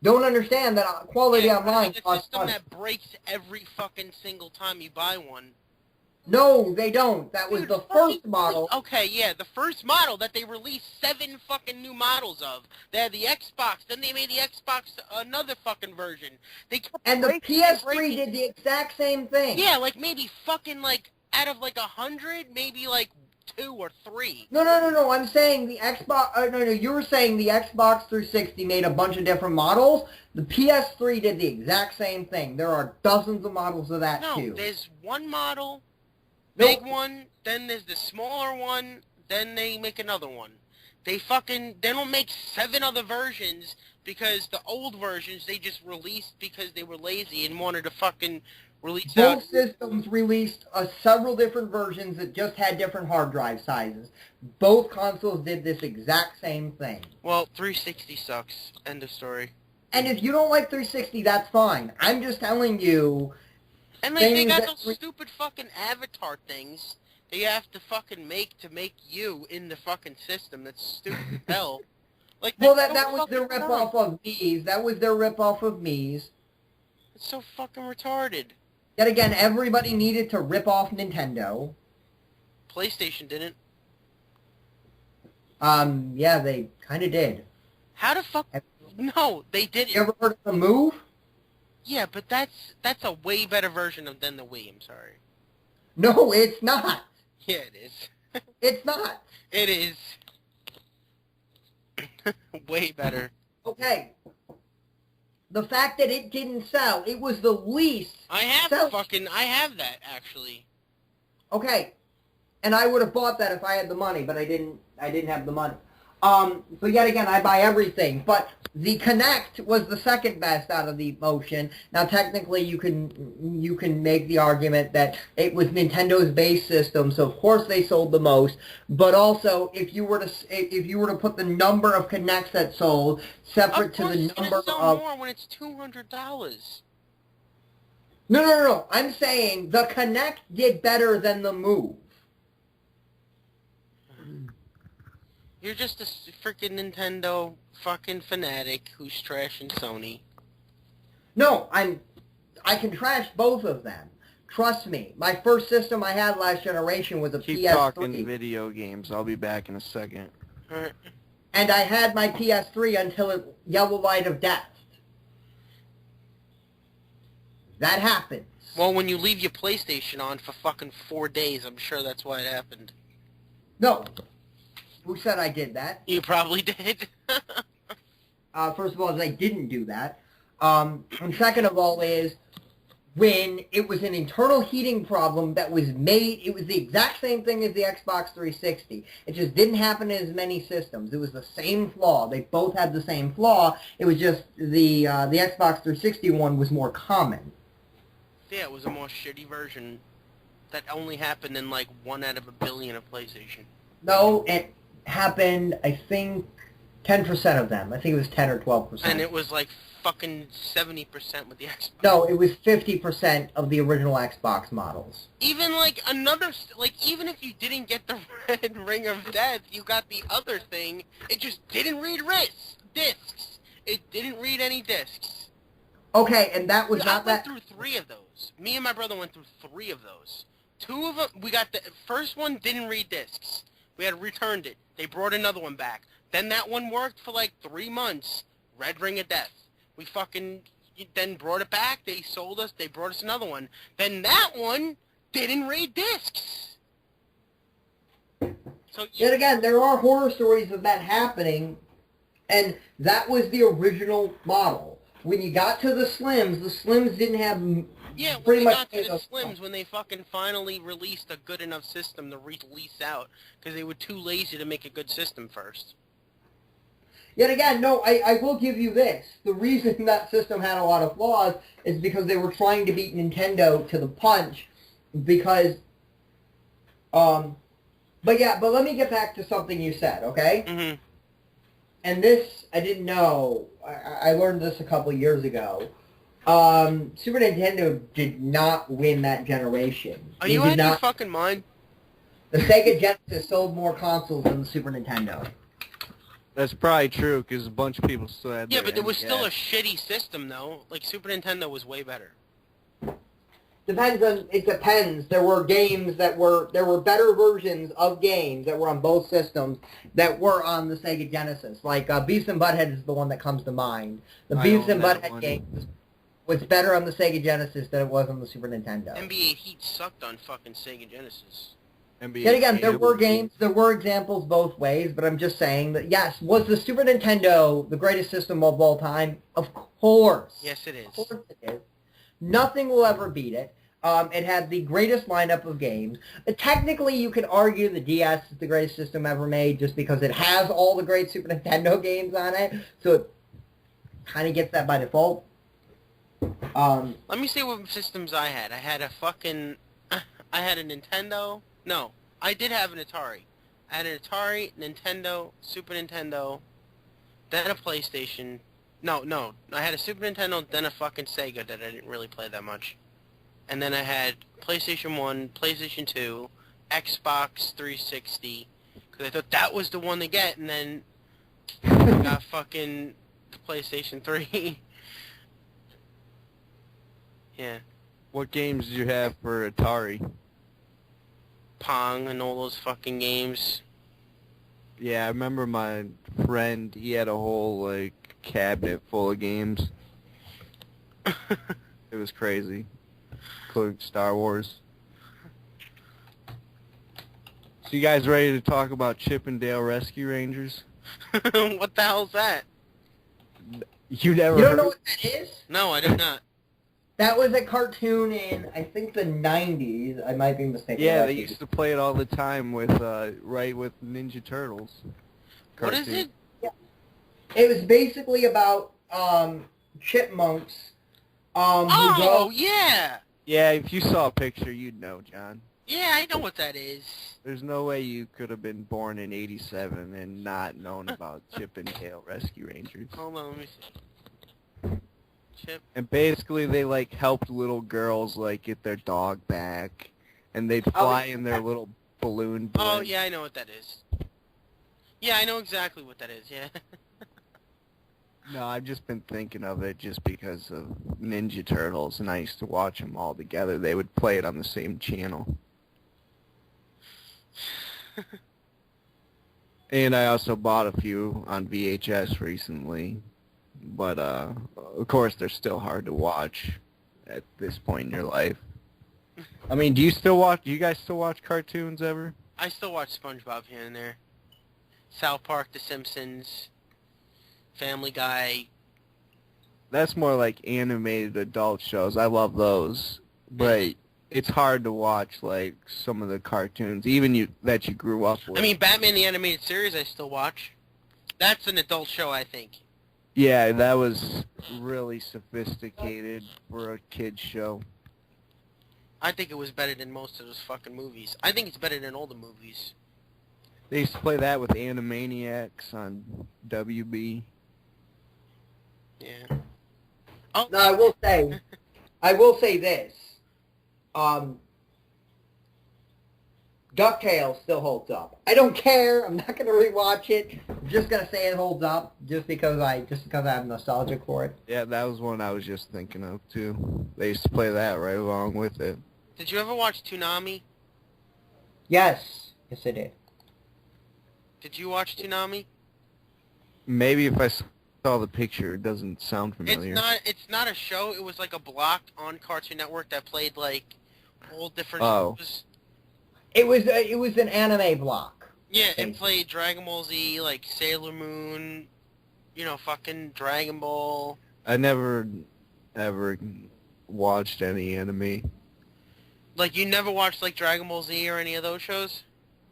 don't understand that quality online costs money. It's a system that breaks every fucking single time you buy one. No, they don't. That was the first model. Okay, yeah, the first model that they released 7 fucking new models of. They had the Xbox, then they made the Xbox another fucking version. And the PS3 did the exact same thing. Yeah, maybe fucking out of 100, maybe 2 or 3. No. I'm saying the Xbox. No. You were saying the Xbox 360 made a bunch of different models. The PS3 did the exact same thing. There are dozens of models of that too. No, there's one model, big one. Then there's the smaller one. Then they make another one. They don't make 7 other versions because the old versions they just released because they were lazy and wanted to fucking. Both systems released several different versions that just had different hard drive sizes. Both consoles did this exact same thing. Well, 360 sucks. End of story. And if you don't like 360, that's fine. I'm just telling you... And they got those stupid fucking avatar things that you have to fucking make to make you in the fucking system. That's stupid as hell. Well, that was their rip-off of Mii's. That was their rip-off of Mii's. It's so fucking retarded. Yet again, everybody needed to rip off Nintendo. PlayStation didn't. Yeah, they kind of did. How the fuck? No, they didn't. You ever heard of the Move? Yeah, but that's a way better version than the Wii. I'm sorry. No, it's not. Yeah, it is. It's not. It is. Way better. Okay. The fact that it didn't sell, it was the least. I have that actually. Okay. And I would have bought that if I had the money, but I didn't have the money. But yet again, I buy everything. But the Kinect was the second best out of the motion. Now, technically, you can make the argument that it was Nintendo's base system, so of course they sold the most. But also, if you were to put the number of Kinects that sold separate to the number it's sell more when it's $200. No. I'm saying the Kinect did better than the Move. You're just a freaking Nintendo fucking fanatic who's trashing Sony. No, I can trash both of them. Trust me. My first system I had last generation was a PS3. Keep talking video games. I'll be back in a second. Alright. And I had my PS3 until it Yellow Light of Death. That happens. Well, when you leave your PlayStation on for fucking 4 days, I'm sure that's why it happened. No. Who said I did that? You probably did. First of all, I didn't do that. And second of all is, when it was an internal heating problem that was made, it was the exact same thing as the Xbox 360. It just didn't happen in as many systems. It was the same flaw. They both had the same flaw. It was just the Xbox 360 one was more common. Yeah, it was a more shitty version that only happened in like 1 out of a billion of PlayStation. No, it happened, I think, 10% of them. I think it was 10 or 12%. And it was like fucking 70% with the Xbox. No, it was 50% of the original Xbox models. Even like even if you didn't get the red Ring of Death, you got the other thing. It just didn't read discs. It didn't read any discs. Okay, and that was not that... I went through 3 of those. Me and my brother went through 3 of those. 2 of them, we got the first one didn't read discs. We had returned it. They brought another one back. Then that one worked for like 3 months. Red Ring of Death. We fucking then brought it back. They sold us. They brought us another one. Then that one didn't read discs. So yet again, there are horror stories of that happening, and that was the original model. When you got to the Slims didn't have... Yeah, when pretty they much got to the Slims, when they fucking finally released a good enough system to release out, because they were too lazy to make a good system first. Yet again, no, I will give you this. The reason that system had a lot of flaws is because they were trying to beat Nintendo to the punch, because... But let me get back to something you said, okay? Mm-hmm. And this, I didn't know. I learned this a couple years ago. Super Nintendo did not win that generation. Are you out of your fucking mind? The Sega Genesis sold more consoles than the Super Nintendo. That's probably true, because a bunch of people still had... Yeah, but it was still a shitty system, though. Like, Super Nintendo was way better. It depends. There were games there were better versions of games that were on both systems that were on the Sega Genesis. Like, Beavis and Butthead is the one that comes to mind. The Beavis and Butthead game was better on the Sega Genesis than it was on the Super Nintendo. NBA Heat sucked on fucking Sega Genesis. Yet again, there were examples both ways, but I'm just saying that, yes, was the Super Nintendo the greatest system of all time? Of course. Yes, it is. Of course it is. Nothing will ever beat it. It had the greatest lineup of games. Technically, you can argue the DS is the greatest system ever made just because it has all the great Super Nintendo games on it, so it kind of gets that by default. Let me see what systems I had. I had a Nintendo. No, I did have an Atari. I had an Atari, Nintendo, Super Nintendo, then a PlayStation. No, I had a Super Nintendo, then a fucking Sega that I didn't really play that much. And then I had PlayStation 1, PlayStation 2, Xbox 360, because I thought that was the one to get, and then I got fucking the PlayStation 3. Yeah. What games did you have for Atari? Pong and all those fucking games. Yeah, I remember my friend, he had a whole, like, cabinet full of games. It was crazy, including Star Wars. So you guys ready to talk about Chip and Dale Rescue Rangers? What the hell's that? You never You don't heard? know what that is? No, I do not. That was a cartoon in, I think, the 90s. I might be mistaken. Yeah, they used to play it all the time with with Ninja Turtles. What is it? Yeah. It was basically about chipmunks who go... yeah! Yeah, if you saw a picture, you'd know, John. Yeah, I know what that is. There's no way you could have been born in '87 and not known about Chip and Dale Rescue Rangers. Hold on, let me see. Chip. And basically, they like helped little girls like get their dog back, and they'd fly in their little balloon. Oh yeah, I know what that is. Yeah, I know exactly what that is. Yeah. No, I've just been thinking of it just because of Ninja Turtles, and I used to watch them all together. They would play it on the same channel. And I also bought a few on VHS recently, but of course they're still hard to watch at this point in your life. I mean, do you guys still watch cartoons ever? I still watch SpongeBob here and there. South Park, The Simpsons, Family Guy. That's more like animated adult shows. I love those, but it's hard to watch like some of the cartoons, even that you grew up with. I mean, Batman the Animated Series I still watch. That's an adult show, I think. Yeah, that was really sophisticated for a kid's show. I think it was better than most of those fucking movies. I think it's better than all the movies. They used to play that with Animaniacs on WB. Yeah. Oh. No, I will say this. DuckTales still holds up. I don't care. I'm not going to rewatch it. I'm just going to say it holds up just because I have nostalgia for it. Yeah, that was one I was just thinking of too. They used to play that right along with it. Did you ever watch Toonami? Yes. Yes, I did. Did you watch Toonami? Maybe if I saw the picture, it doesn't sound familiar. It's not a show. It was like a block on Cartoon Network that played like all different shows. It was an anime block. Yeah, it played Dragon Ball Z, like Sailor Moon, fucking Dragon Ball. I never ever watched any anime. Like, you never watched like Dragon Ball Z or any of those shows?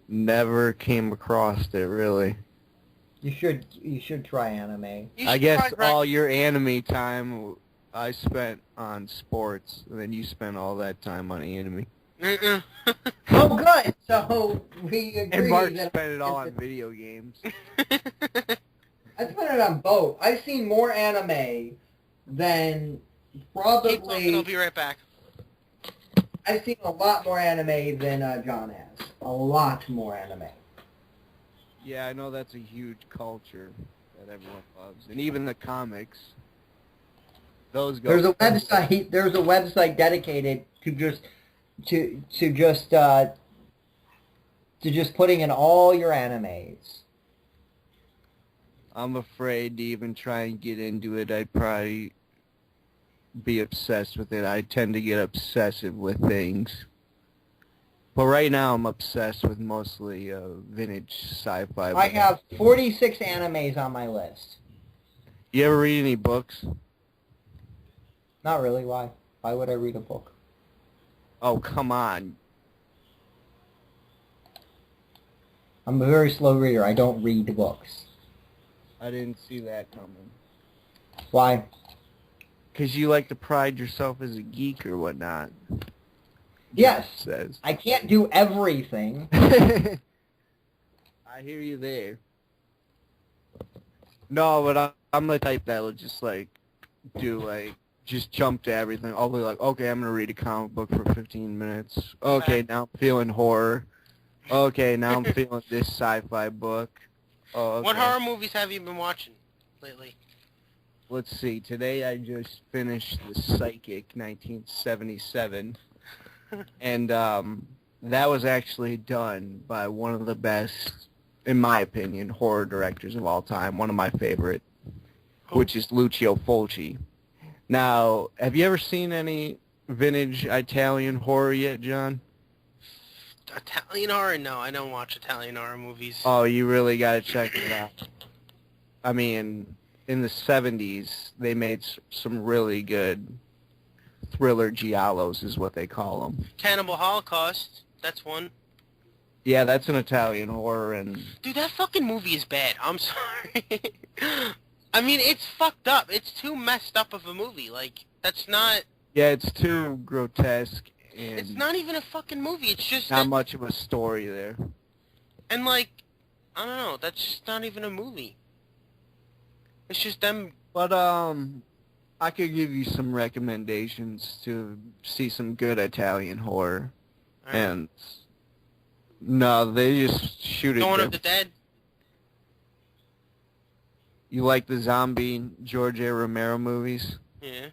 Never came across it, really. You should try anime. I guess all your anime time I spent on sports, and then you spent all that time on anime. Oh, good. So we agree. And Mark spent it all on video games. I spent it on both. I've seen more anime than probably... Keep talking, I'll be right back. I've seen a lot more anime than John has. A lot more anime. Yeah, I know that's a huge culture that everyone loves, and even the comics. Those go. There's a website. There's a website dedicated to just putting in all your animes. I'm afraid to even try and get into it. I'd probably be obsessed with it. I tend to get obsessive with things. But right now I'm obsessed with mostly vintage sci-fi. I have 46 animes on my list. You ever read any books? Not really. Why? Why would I read a book? Oh, come on. I'm a very slow reader. I don't read books. I didn't see that coming. Why? Because you like to pride yourself as a geek or whatnot. Yes. Says. I can't do everything. I hear you there. No, but I'm the type that'll just just jump to everything. I'll be like, okay, I'm going to read a comic book for 15 minutes. Okay, now I'm feeling horror. Okay, now I'm feeling this sci-fi book. Oh, okay. What horror movies have you been watching lately? Let's see. Today I just finished The Psychic, 1977. And that was actually done by one of the best, in my opinion, horror directors of all time. One of my favorite, which is Lucio Fulci. Now, have you ever seen any vintage Italian horror yet, John? Italian horror? No, I don't watch Italian horror movies. Oh, you really got to check it out. I mean, in the 70s, they made some really good thriller giallos, is what they call them. Cannibal Holocaust, that's one. Yeah, that's an Italian horror, and... Dude, that fucking movie is bad. I'm sorry. I mean, it's fucked up. It's too messed up of a movie. Like, that's not... Yeah, it's too grotesque, and... It's not even a fucking movie. It's just... Not much of a story there. And, like, I don't know. That's just not even a movie. It's just them... But, I could give you some recommendations to see some good Italian horror. Right. And... No, they just shoot it. Dawn of the Dead? You like the zombie George A. Romero movies? Yeah.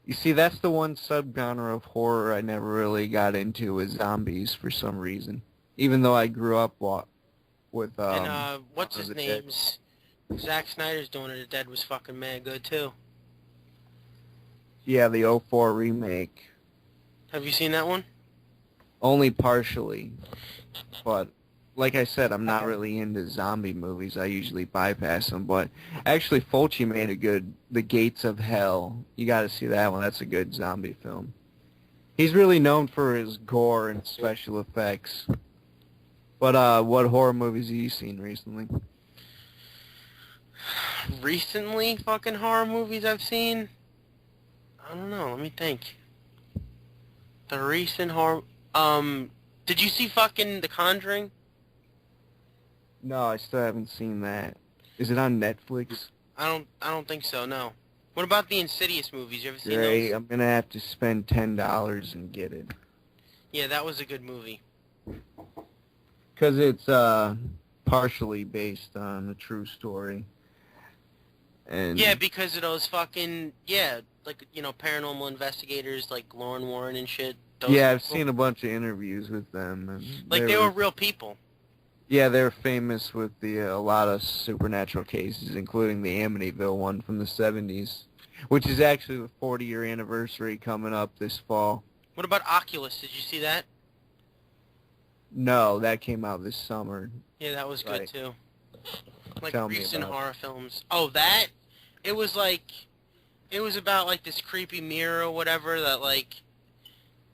You see, that's the one subgenre of horror I never really got into, was zombies for some reason. Even though I grew up with... and, what's his name's... Zack Snyder's Dawn of the Dead was fucking mad good, too. Yeah, the '04 remake. Have you seen that one? Only partially, but like I said, I'm not really into zombie movies. I usually bypass them, but actually Fulci made a good The Gates of Hell. You got to see that one. That's a good zombie film. He's really known for his gore and special effects. But what horror movies have you seen recently? Recently, fucking horror movies I've seen? I don't know, let me think. The recent horror... did you see fucking The Conjuring? No, I still haven't seen that. Is it on Netflix? I don't think so, no. What about the Insidious movies? You ever seen Great, those? I'm gonna have to spend $10 and get it. Yeah, that was a good movie. Because it's, partially based on a true story. And yeah, because of those fucking, yeah, like, you know, paranormal investigators like Lauren Warren and shit. Yeah, I've seen a bunch of interviews with them. And like, they were real people. Yeah, they're famous with a lot of supernatural cases, including the Amityville one from the 70s, which is actually the 40-year anniversary coming up this fall. What about Oculus? Did you see that? No, that came out this summer. Yeah, that was good, too. Like, Tell recent horror films. Oh, that? It was like... It was about, like, this creepy mirror or whatever that, like...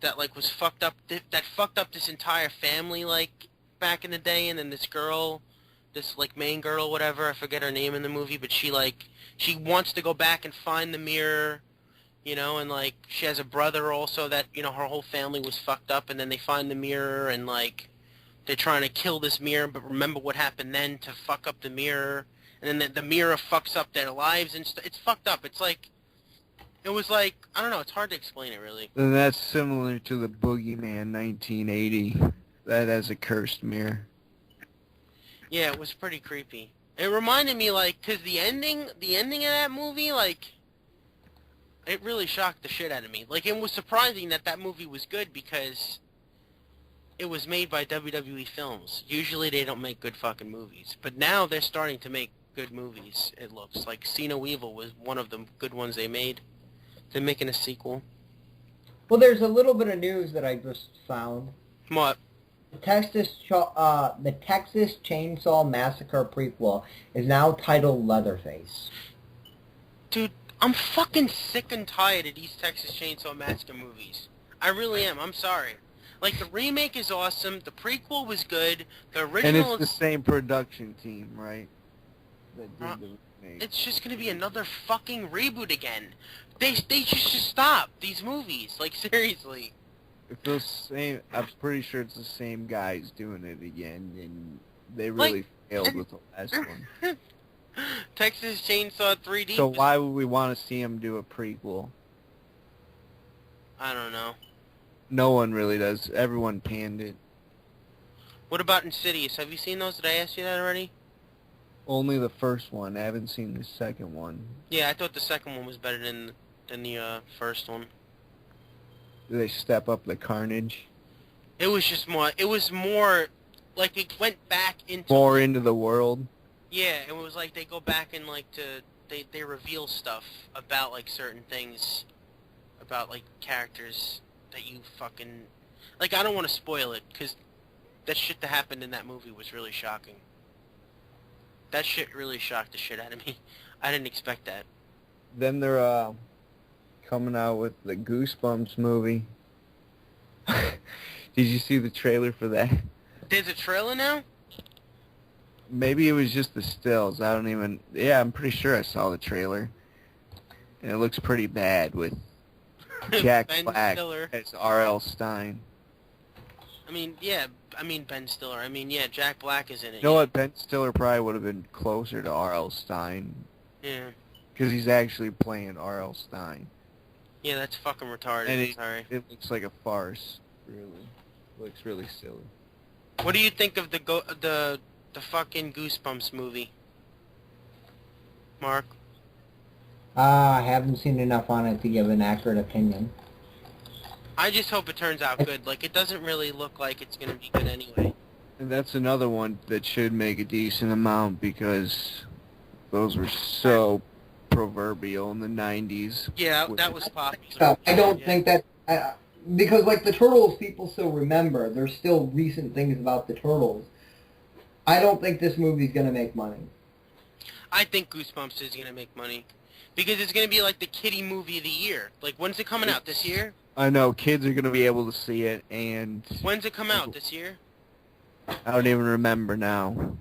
That, like, was fucked up... That fucked up this entire family, like, back in the day, and then this girl... This, like, main girl, whatever, I forget her name in the movie, but she, like... She wants to go back and find the mirror, you know, and, like, she has a brother also that, you know, her whole family was fucked up, and then they find the mirror, and, like... They're trying to kill this mirror, but remember what happened then to fuck up the mirror, and then the mirror fucks up their lives, and it's fucked up. It's like... It was like, I don't know, it's hard to explain it, really. And that's similar to the Boogeyman 1980. That has a cursed mirror. Yeah, it was pretty creepy. It reminded me, like, because the ending of that movie, like, it really shocked the shit out of me. Like, it was surprising that that movie was good because it was made by WWE Films. Usually they don't make good fucking movies. But now they're starting to make good movies, it looks. Like, See No Evil was one of the good ones they made. They're making a sequel. Well, there's a little bit of news that I just found. What? The Texas Chainsaw Massacre prequel is now titled Leatherface. Dude, I'm fucking sick and tired of these Texas Chainsaw Massacre movies. I really am. I'm sorry. Like, the remake is awesome. The prequel was good. The original... And it's the same production team, right? That did the remake. It's just going to be another fucking reboot again. They should stop these movies. Like, seriously. If those same... I'm pretty sure it's the same guys doing it again, and they really failed with the last one. Texas Chainsaw 3D... So why would we want to see them do a prequel? I don't know. No one really does. Everyone panned it. What about Insidious? Have you seen those? Did I ask you that already? Only the first one. I haven't seen the second one. Yeah, I thought the second one was better than the first one. Do they step up the carnage? It was just more... It was more... Like, it went back into... More into the world? Yeah, it was like they go back and, like, to they reveal stuff about like certain things, about like characters that you fucking like. I don't want to spoil it because that shit that happened in that movie was really shocking. That shit really shocked the shit out of me. I didn't expect that. Then they're coming out with the Goosebumps movie. Did you see the trailer for that? There's a trailer now? Maybe it was just the stills. I don't even... Yeah, I'm pretty sure I saw the trailer. And it looks pretty bad with Jack Black Stiller as R.L. Stein. I mean, yeah, Ben Stiller. I mean, yeah, Jack Black is in it. You know what? Ben Stiller probably would have been closer to R.L. Stein. Yeah. Because he's actually playing R.L. Stein. Yeah, that's fucking retarded. And Sorry. It looks like a farce, really. Looks really silly. What do you think of the fucking Goosebumps movie, Mark? I haven't seen enough on it to give an accurate opinion. I just hope it turns out good. Like, it doesn't really look like it's going to be good anyway. And that's another one that should make a decent amount because those were so proverbial in the 90s. Yeah, that was popular. I don't think that... because, like, the Turtles, people still remember. There's still recent things about the Turtles. I don't think this movie's going to make money. I think Goosebumps is going to make money. Because it's going to be like the kiddie movie of the year. Like, when's it coming out? This year? I know, kids are going to be able to see it, and... When's it come out? This year? I don't even remember now.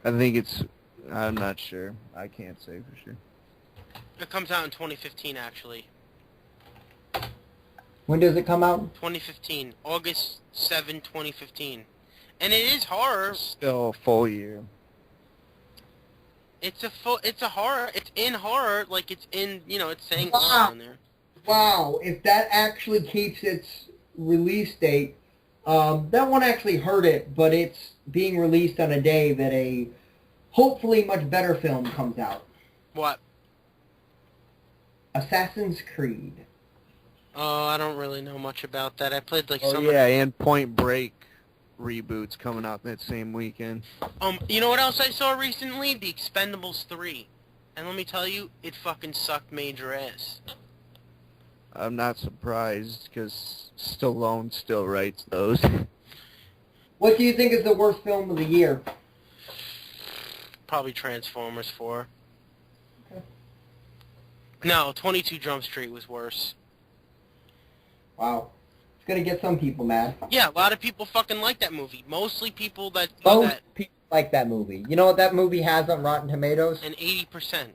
I think it's... I'm not sure. I can't say for sure. It comes out in 2015, actually. When does it come out? 2015. August 7, 2015. And it is horror. Still a full year. It's a horror. It's in horror, like it's in, it's saying Wow. horror on there. Wow, if that actually keeps its release date, that won't actually hurt it, but it's being released on a day that a hopefully much better film comes out. What? Assassin's Creed. Oh, I don't really know much about that. I played like some. Oh yeah, and Point Break reboots coming out that same weekend. You know what else I saw recently? The Expendables 3. And let me tell you, it fucking sucked major ass. I'm not surprised, because Stallone still writes those. What do you think is the worst film of the year? Probably Transformers 4. Okay. No, 22 Jump Street was worse. Wow. It's going to get some people mad. Yeah, a lot of people fucking like that movie. Mostly people that... Most people like that movie. You know what that movie has on Rotten Tomatoes? An 80%.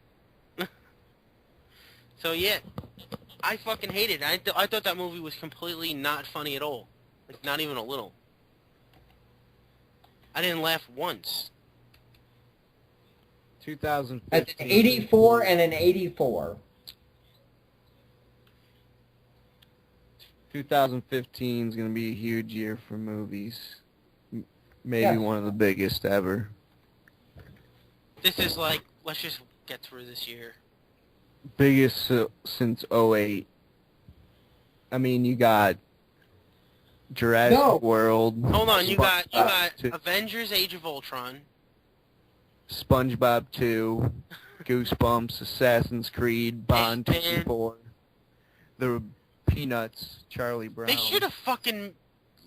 So, yeah. I fucking hate it. I thought that movie was completely not funny at all. Like, not even a little. I didn't laugh once. 2015. That's an 84 and an 84. 2015 is going to be a huge year for movies. Maybe one of the biggest ever. This is like, let's just get through this year. Biggest since '08. I mean, you got Jurassic World. Hold on, you got Avengers: Age of Ultron. SpongeBob 2, Goosebumps, Assassin's Creed, Bond 24, the Peanuts, Charlie Brown. They should have fucking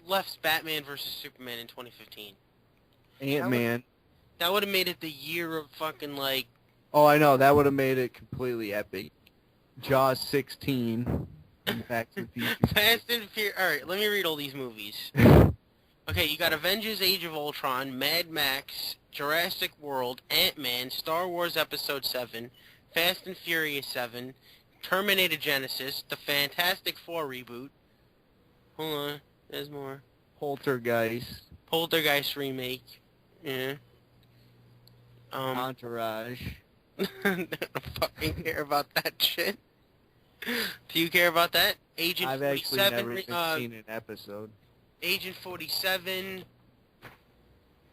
left Batman vs. Superman in 2015. Ant-Man. That would have made it the year of fucking, like... Oh, I know. That would have made it completely epic. Jaws 16. Back to the Future. Fast and Furious. Alright, let me read all these movies. Okay, you got Avengers: Age of Ultron, Mad Max, Jurassic World, Ant-Man, Star Wars Episode 7, Fast and Furious 7, Terminator Genesis, the Fantastic Four reboot. Hold on, there's more. Poltergeist remake. Yeah. Entourage. I don't fucking care about that shit. Do you care about that? Agent I've 47, actually never even seen an episode. Agent 47.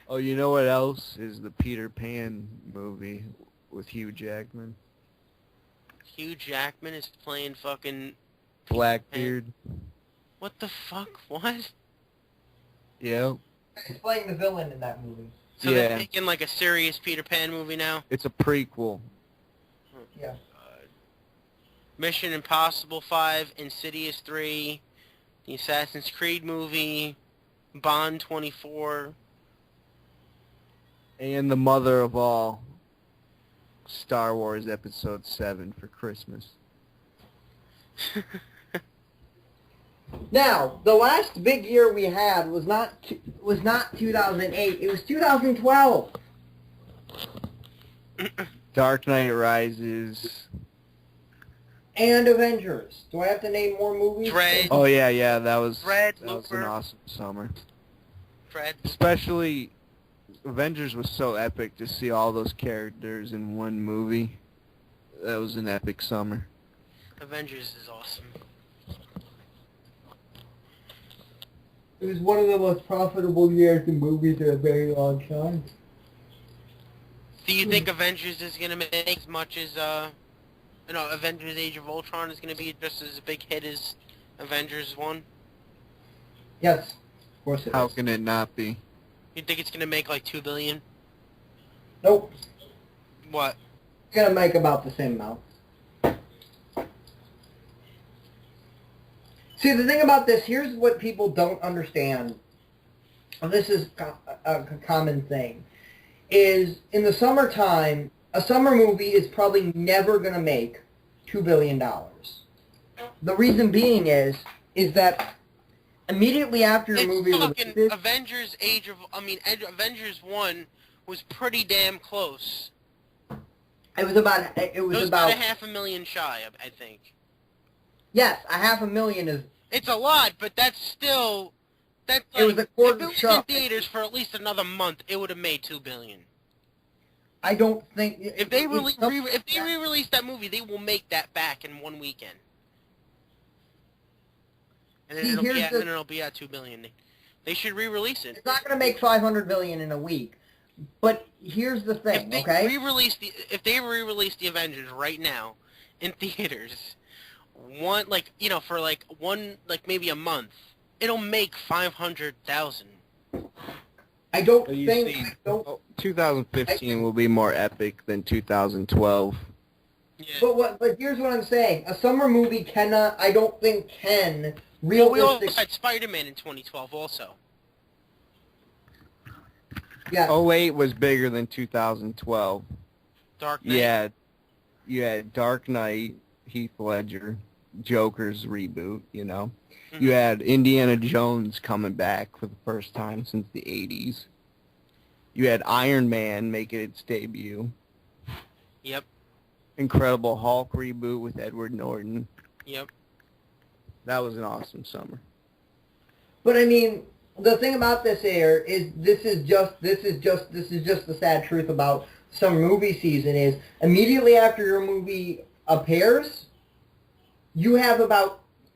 Oh, you know what else is the Peter Pan movie with Hugh Jackman? Hugh Jackman is playing fucking... Blackbeard. What the fuck? What? Yeah. He's playing the villain in that movie. So they're making like a serious Peter Pan movie now? It's a prequel. Yeah. Mission Impossible 5, Insidious 3, the Assassin's Creed movie, Bond 24. And the mother of all, Star Wars Episode 7 for Christmas. Now, the last big year we had was not 2008. It was 2012. Dark Knight Rises. And Avengers. Do I have to name more movies? Dread. Oh yeah, that was Dread, an awesome summer. Fred. Especially, Avengers was so epic to see all those characters in one movie. That was an epic summer. Avengers is awesome. It was one of the most profitable years in movies in a very long time. Do you think Avengers is going to make as much as, Avengers Age of Ultron is going to be just as big hit as Avengers 1? Yes, of course it is. How can it not be? You think it's going to make like $2 billion? Nope. What? It's going to make about the same amount. See, the thing about this, here's what people don't understand, and this is a common thing, is in the summertime, a summer movie is probably never going to make $2 billion. The reason being is that immediately after your movie releases... Avengers Avengers 1 was pretty damn close. It was about a $500,000 shy, I think. Yes, $500,000 is... It's a lot, but that's still... That's like, it was a quarter if it shot. was in theaters for at least another month, it would have made $2 billion. I don't think... If they re-release that movie, they will make that back in one weekend. And then it'll be at $2 billion. They should re-release it. It's not going to make $500 million in a week. But here's the thing, if they re-release the Avengers right now in theaters, maybe a month, it'll make 500,000. I don't think... 2015 will be more epic than 2012. Yeah. But here's what I'm saying. A summer movie I don't think can we also had Spider-Man in 2012 also. Yeah. 08 was bigger than 2012. Dark Knight. You had Dark Knight, Heath Ledger, Joker's reboot, you know. Mm-hmm. You had Indiana Jones coming back for the first time since the 80s. You had Iron Man making its debut. Yep. Incredible Hulk reboot with Edward Norton. Yep. That was an awesome summer. But I mean, the thing about this here is this is just the sad truth about summer movie season is immediately after your movie appears, you have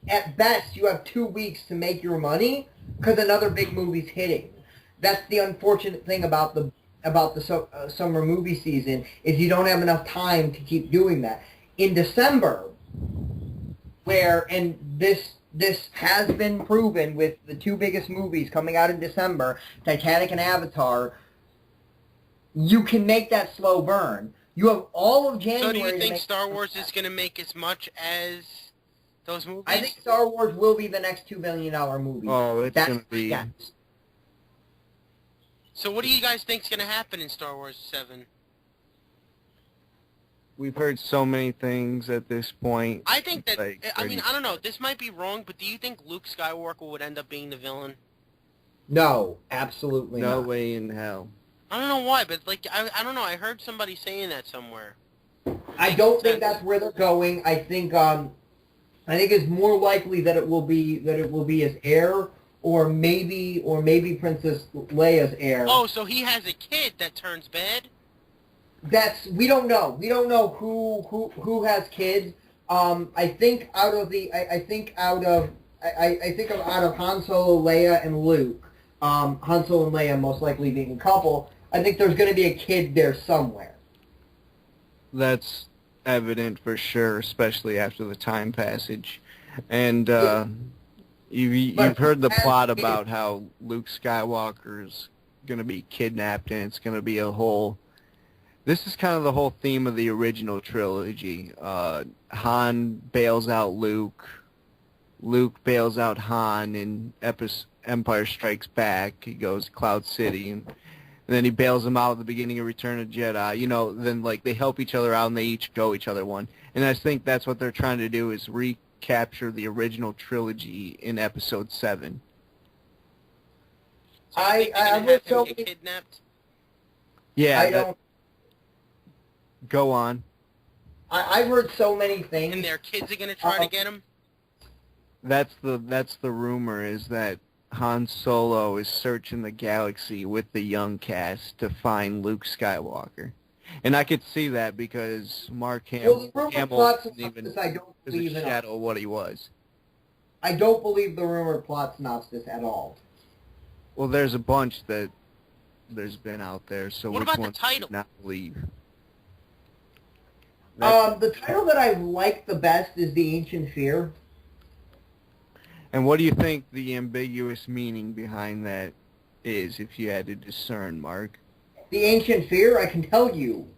at best, you have 2 weeks to make your money because another big movie's hitting. That's the unfortunate thing about the summer movie season is you don't have enough time to keep doing that. In December, and this has been proven with the two biggest movies coming out in December, Titanic and Avatar, you can make that slow burn. You have all of January. So do you think Star Wars is going to make as much as those movies? I think Star Wars will be the next $2 billion movie. Oh, it's going to be... Yes. So what do you guys think is going to happen in Star Wars 7? We've heard so many things at this point. I think that, I don't know, this might be wrong, but do you think Luke Skywalker would end up being the villain? No, absolutely not. No way in hell. I don't know why, but I don't know, I heard somebody saying that somewhere. I don't think that's where they're going. I think it's more likely that it will be his heir, or maybe Princess Leia's heir. Oh, so he has a kid that turns bad? We don't know. We don't know who has kids. I think out of Han Solo, Leia, and Luke, Han Solo and Leia most likely being a couple, I think there's going to be a kid there somewhere. That's evident for sure, especially after the time passage. And you've heard the plot about how Luke Skywalker's going to be kidnapped, and it's going to be a whole This is kind of the whole theme of the original trilogy. Han bails out Luke. Luke bails out Han in Empire Strikes Back. He goes to Cloud City, and then he bails him out at the beginning of Return of Jedi. You know, then like they help each other out and they each go each other one. And I think that's what they're trying to do is recapture the original trilogy in Episode 7. So I would so get kidnapped. Yeah, I don't. Go on. I've heard so many things. And their kids are gonna try to get him. That's the rumor is that Han Solo is searching the galaxy with the young cast to find Luke Skywalker, and I could see that because Mark Hamill isn't even is a shadow of what he was. I don't believe the rumor plot synopsis at all. Well, there's a bunch that there's been out there, so what which about one the title? Not believe. The title that I like the best is The Ancient Fear. And what do you think the ambiguous meaning behind that is, if you had to discern, Mark? The Ancient Fear, I can tell you,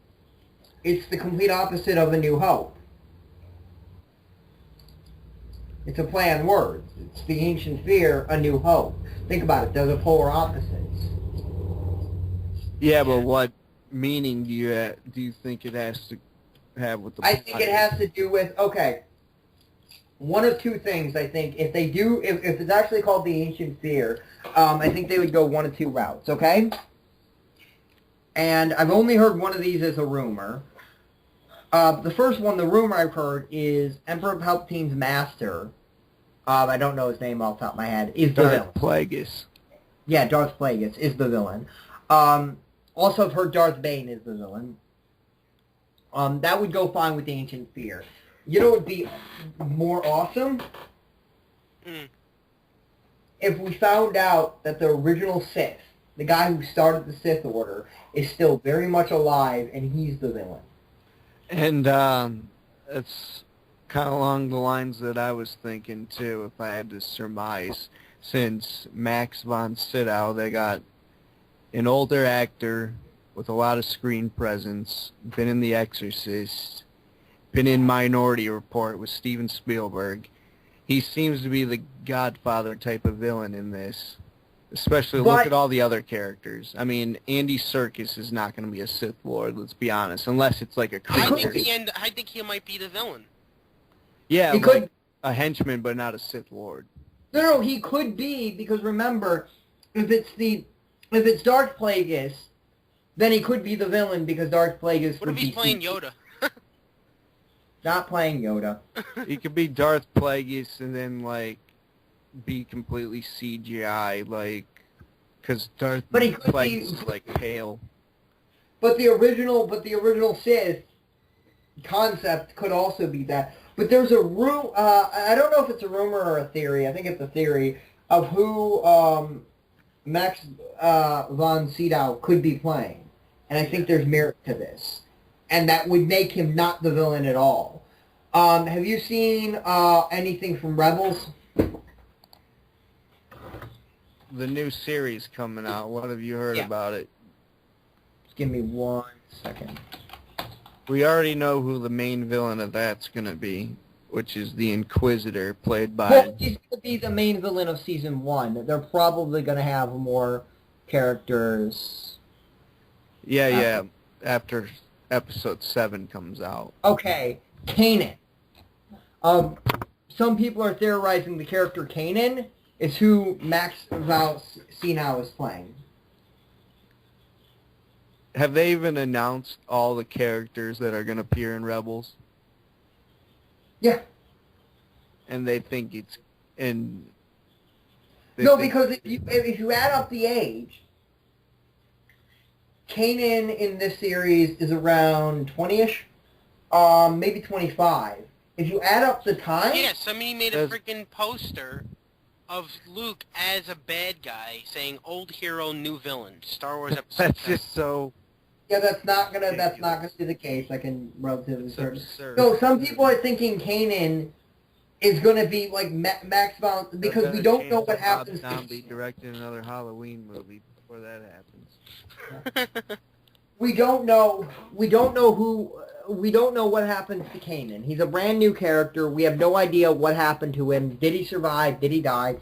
it's the complete opposite of A New Hope. It's a play on words. It's The Ancient Fear, A New Hope. Think about it. They're the polar opposites. Yeah, but what meaning do you think it has to have with the? I think it has to do with one of two things. I think if it's actually called The Ancient Fear, I think they would go one of two routes. Okay, and I've only heard one of these as a rumor. The first one, the rumor I've heard is Emperor Palpatine's master. I don't know his name off the top of my head. Is the villain? Darth Plagueis. Yeah, Darth Plagueis is the villain. Also, I've heard Darth Bane is the villain. That would go fine with the Ancient Fear. You know what would be more awesome? If we found out that the original Sith, the guy who started the Sith Order, is still very much alive and he's the villain. And it's kind of along the lines that I was thinking, too, if I had to surmise. Since Max von Sydow, they got an older actor with a lot of screen presence, been in The Exorcist, been in Minority Report with Steven Spielberg. He seems to be the Godfather type of villain in this. Especially look at all the other characters. I mean, Andy Serkis is not going to be a Sith Lord, let's be honest, unless it's like a creature. I think he might be the villain. Yeah, he could a henchman, but not a Sith Lord. No, he could be, because remember, if it's Darth Plagueis, then he could be the villain because Darth Plagueis. What if he's playing Yoda? Not playing Yoda. He could be Darth Plagueis and then be completely CGI, because Darth Plagueis is pale. But the original Sith concept could also be that. But there's a I don't know if it's a rumor or a theory. I think it's a theory of who Max von Sydow could be playing, and I think there's merit to this, and that would make him not the villain at all. Have you seen anything from Rebels? The new series coming out. What have you heard about it? Just give me 1 second. We already know who the main villain of that's going to be, which is the Inquisitor, played by... Well, he's going to be the main villain of Season 1. They're probably going to have more characters. Yeah, after Episode 7 comes out. Okay, Kanan. Some people are theorizing the character Kanan is who Max von Sydow is playing. Have they even announced all the characters that are going to appear in Rebels? Yeah. And they think it's in... No, because if you add up the age, Kanan in this series is around 20-ish, maybe 25. If you add up the time... Yeah, somebody made a freaking poster of Luke as a bad guy saying "Old hero, new villain." Star Wars episode. That's just so. Yeah, that's not gonna be the case. I can relatively certain. So some people are thinking Kanan is gonna be like Max von, because we don't know what happens. Bob Zombie directing another Halloween movie before that happens. We don't know. We don't know who. We don't know what happens to Kanan. He's a brand new character. We have no idea what happened to him. Did he survive? Did he die?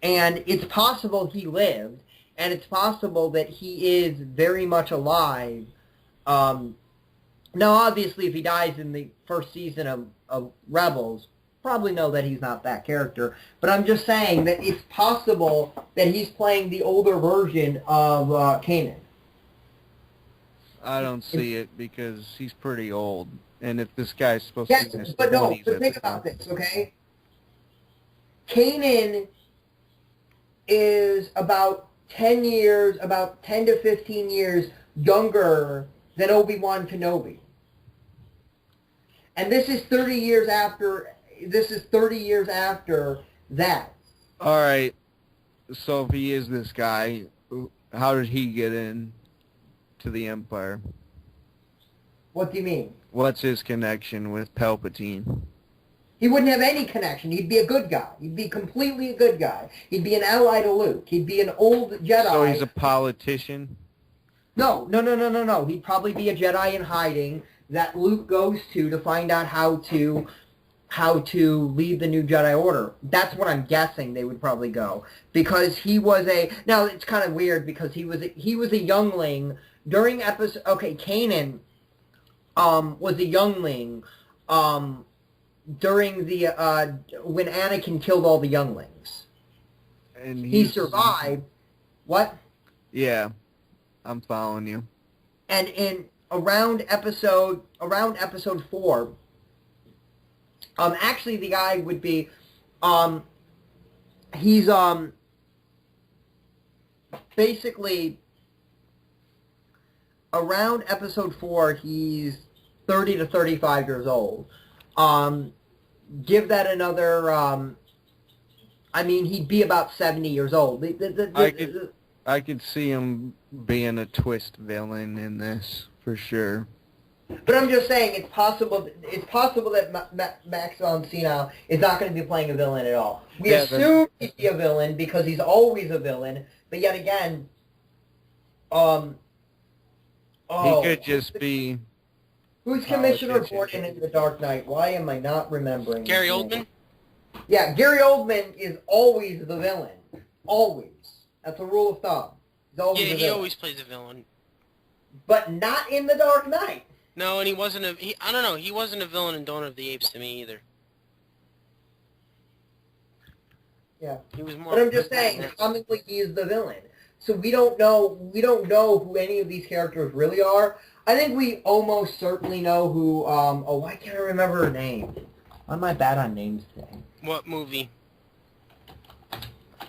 And it's possible he lived, and it's possible that he is very much alive. Now, obviously, if he dies in the first season of Rebels, probably know that he's not that character. But I'm just saying that it's possible that he's playing the older version of Kanan. I don't see it because he's pretty old. And if this guy's supposed Yes, to be in his but no, 20s but at think the about time. this, okay? Kanan is about 10 to 15 years younger than Obi-Wan Kenobi. And this is 30 years after that. All right. So if he is this guy, how did he get in to the Empire? What do you mean? What's his connection with Palpatine? He wouldn't have any connection. He'd be a good guy. He'd be completely a good guy. He'd be an ally to Luke. He'd be an old Jedi. So he's a politician? No. He'd probably be a Jedi in hiding that Luke goes to find out how to lead the new Jedi Order. That's what I'm guessing they would probably go, because he was now it's kind of weird because he was a youngling during episode. Okay, Kanan was a youngling during the when Anakin killed all the younglings. And he survived. What? Yeah, I'm following you. And in around episode 4, actually the guy would be, he's basically around episode 4. He's 30 to 35 years old. Give that another. He'd be about 70 years old. I could see him being a twist villain in this for sure. But I'm just saying, it's possible that Max von Sydow is not going to be playing a villain at all. We assume he'd be a villain because he's always a villain. But yet again, he could just be. Who's Commissioner Gordon in The Dark Knight? Why am I not remembering? Gary Oldman? Yeah, Gary Oldman is always the villain. Always. That's a rule of thumb. He's always the villain. He always plays a villain. But not in The Dark Knight. No, and he wasn't I don't know, he wasn't a villain in Dawn of the Apes to me either. Yeah. He was more. But I'm just saying, comically he is the villain. So we don't know who any of these characters really are. I think we almost certainly know who, why can't I remember her name? Why am I bad on names today? What movie?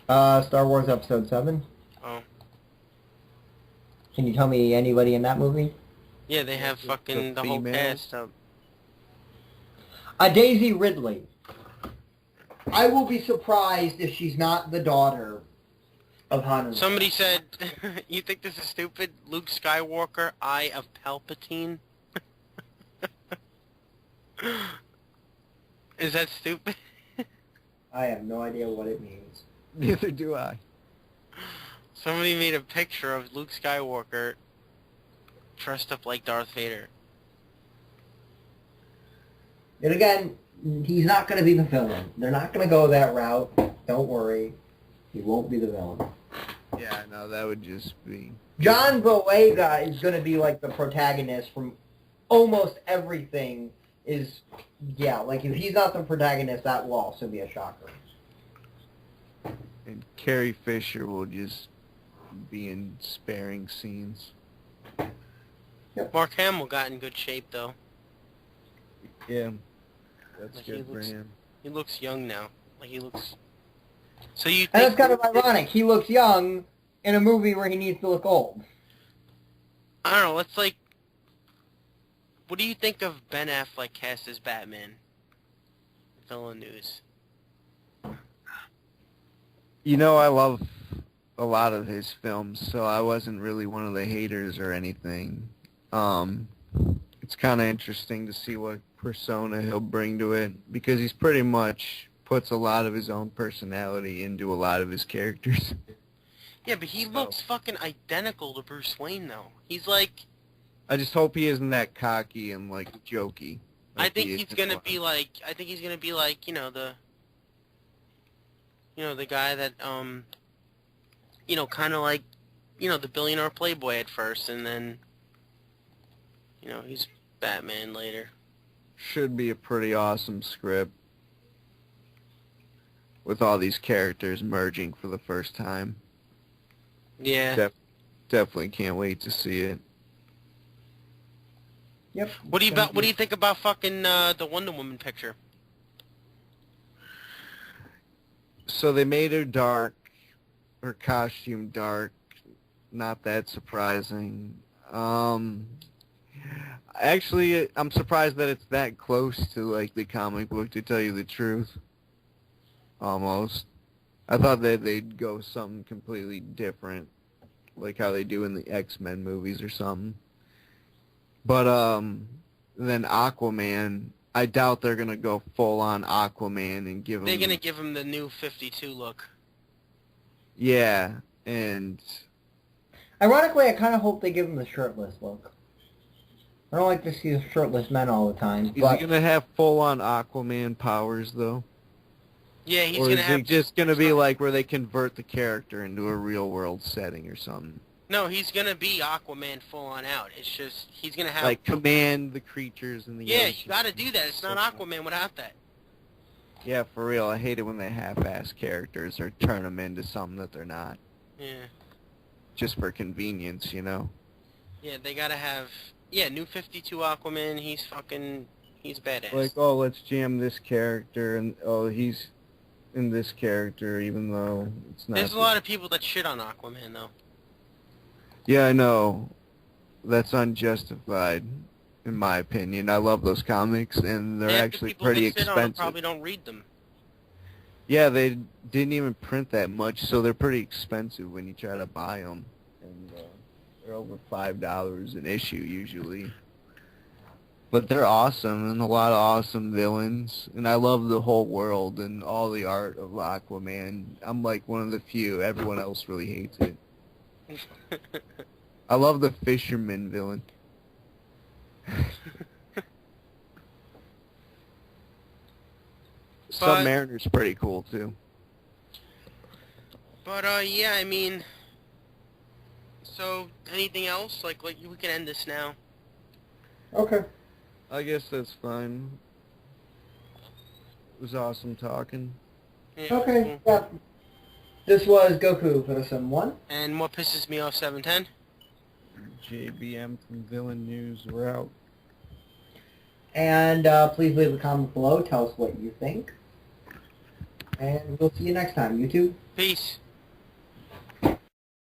Star Wars Episode 7. Oh. Can you tell me anybody in that movie? Yeah, they have fucking the whole cast up. Daisy Ridley. I will be surprised if she's not the daughter of Han. Somebody said, you think this is stupid? Luke Skywalker, Eye of Palpatine? Is that stupid? I have no idea what it means. Neither do I. Somebody made a picture of Luke Skywalker dressed up like Darth Vader. And again, he's not going to be the villain. They're not going to go that route. Don't worry. He won't be the villain. Yeah, no, that would just be... John Boyega is going to be like the protagonist from almost everything is... Yeah, like if he's not the protagonist, that will also be a shocker. And Carrie Fisher will just be in sparing scenes. Yep. Mark Hamill got in good shape, though. Yeah, that's Like good for him. He looks young now. Like, he looks... So you think... And that's kind of ironic. He looks young in a movie where he needs to look old. I don't know, let's like... What do you think of Ben Affleck cast as Batman? Villain news. You know, I love a lot of his films, so I wasn't really one of the haters or anything. It's kind of interesting to see what persona he'll bring to it, because he's pretty much puts a lot of his own personality into a lot of his characters. Yeah, but he looks fucking identical to Bruce Wayne, though. He's like... I just hope he isn't that cocky and like jokey. I think he's gonna be like. I think he's gonna be like the guy that kind of like the billionaire playboy at first, and then he's Batman later. Should be a pretty awesome script with all these characters merging for the first time. Yeah. Definitely can't wait to see it. Yep. What do you think about fucking the Wonder Woman picture? So they made her dark, her costume dark. Not that surprising. Actually, I'm surprised that it's that close to like the comic book, to tell you the truth. Almost. I thought that they'd go something completely different, like how they do in the X-Men movies or something. But then Aquaman, I doubt they're gonna go full on Aquaman and give him. They're gonna give him the new 52 look. Yeah, and ironically, I kind of hope they give him the shirtless look. I don't like to see shirtless men all the time. Is he gonna have full on Aquaman powers though? Yeah, he's or gonna have. Or is it just gonna be like where they convert the character into a real world setting or something? No, he's gonna be Aquaman full on out. It's just he's gonna have like command the creatures in the Yeah, ocean. you gotta do that. It's not Aquaman without that. Yeah, for real. I hate it when they half-ass characters or turn them into something that they're not. Yeah. Just for convenience, Yeah, they gotta have. Yeah, new 52 Aquaman. He's badass. Like, oh, let's jam this character, and oh, he's in this character, even though it's not. There's a lot of people that shit on Aquaman, though. Yeah, I know. That's unjustified, in my opinion. I love those comics, and they're actually pretty expensive. Probably don't read them. Yeah, they didn't even print that much, so they're pretty expensive when you try to buy them. And they're over $5 an issue usually. But they're awesome, and a lot of awesome villains. And I love the whole world and all the art of Aquaman. I'm like one of the few. Everyone else really hates it. I love the fisherman villain. Submariner's pretty cool too. But yeah, I mean, so anything else? Like we can end this now. Okay. I guess that's fine. It was awesome talking. Yeah, okay. Cool. Yeah. This was Goku for the Sim 1. And what pisses me off, 710? JBM from Villain News. We're out. And please leave a comment below. Tell us what you think. And we'll see you next time. YouTube. Peace.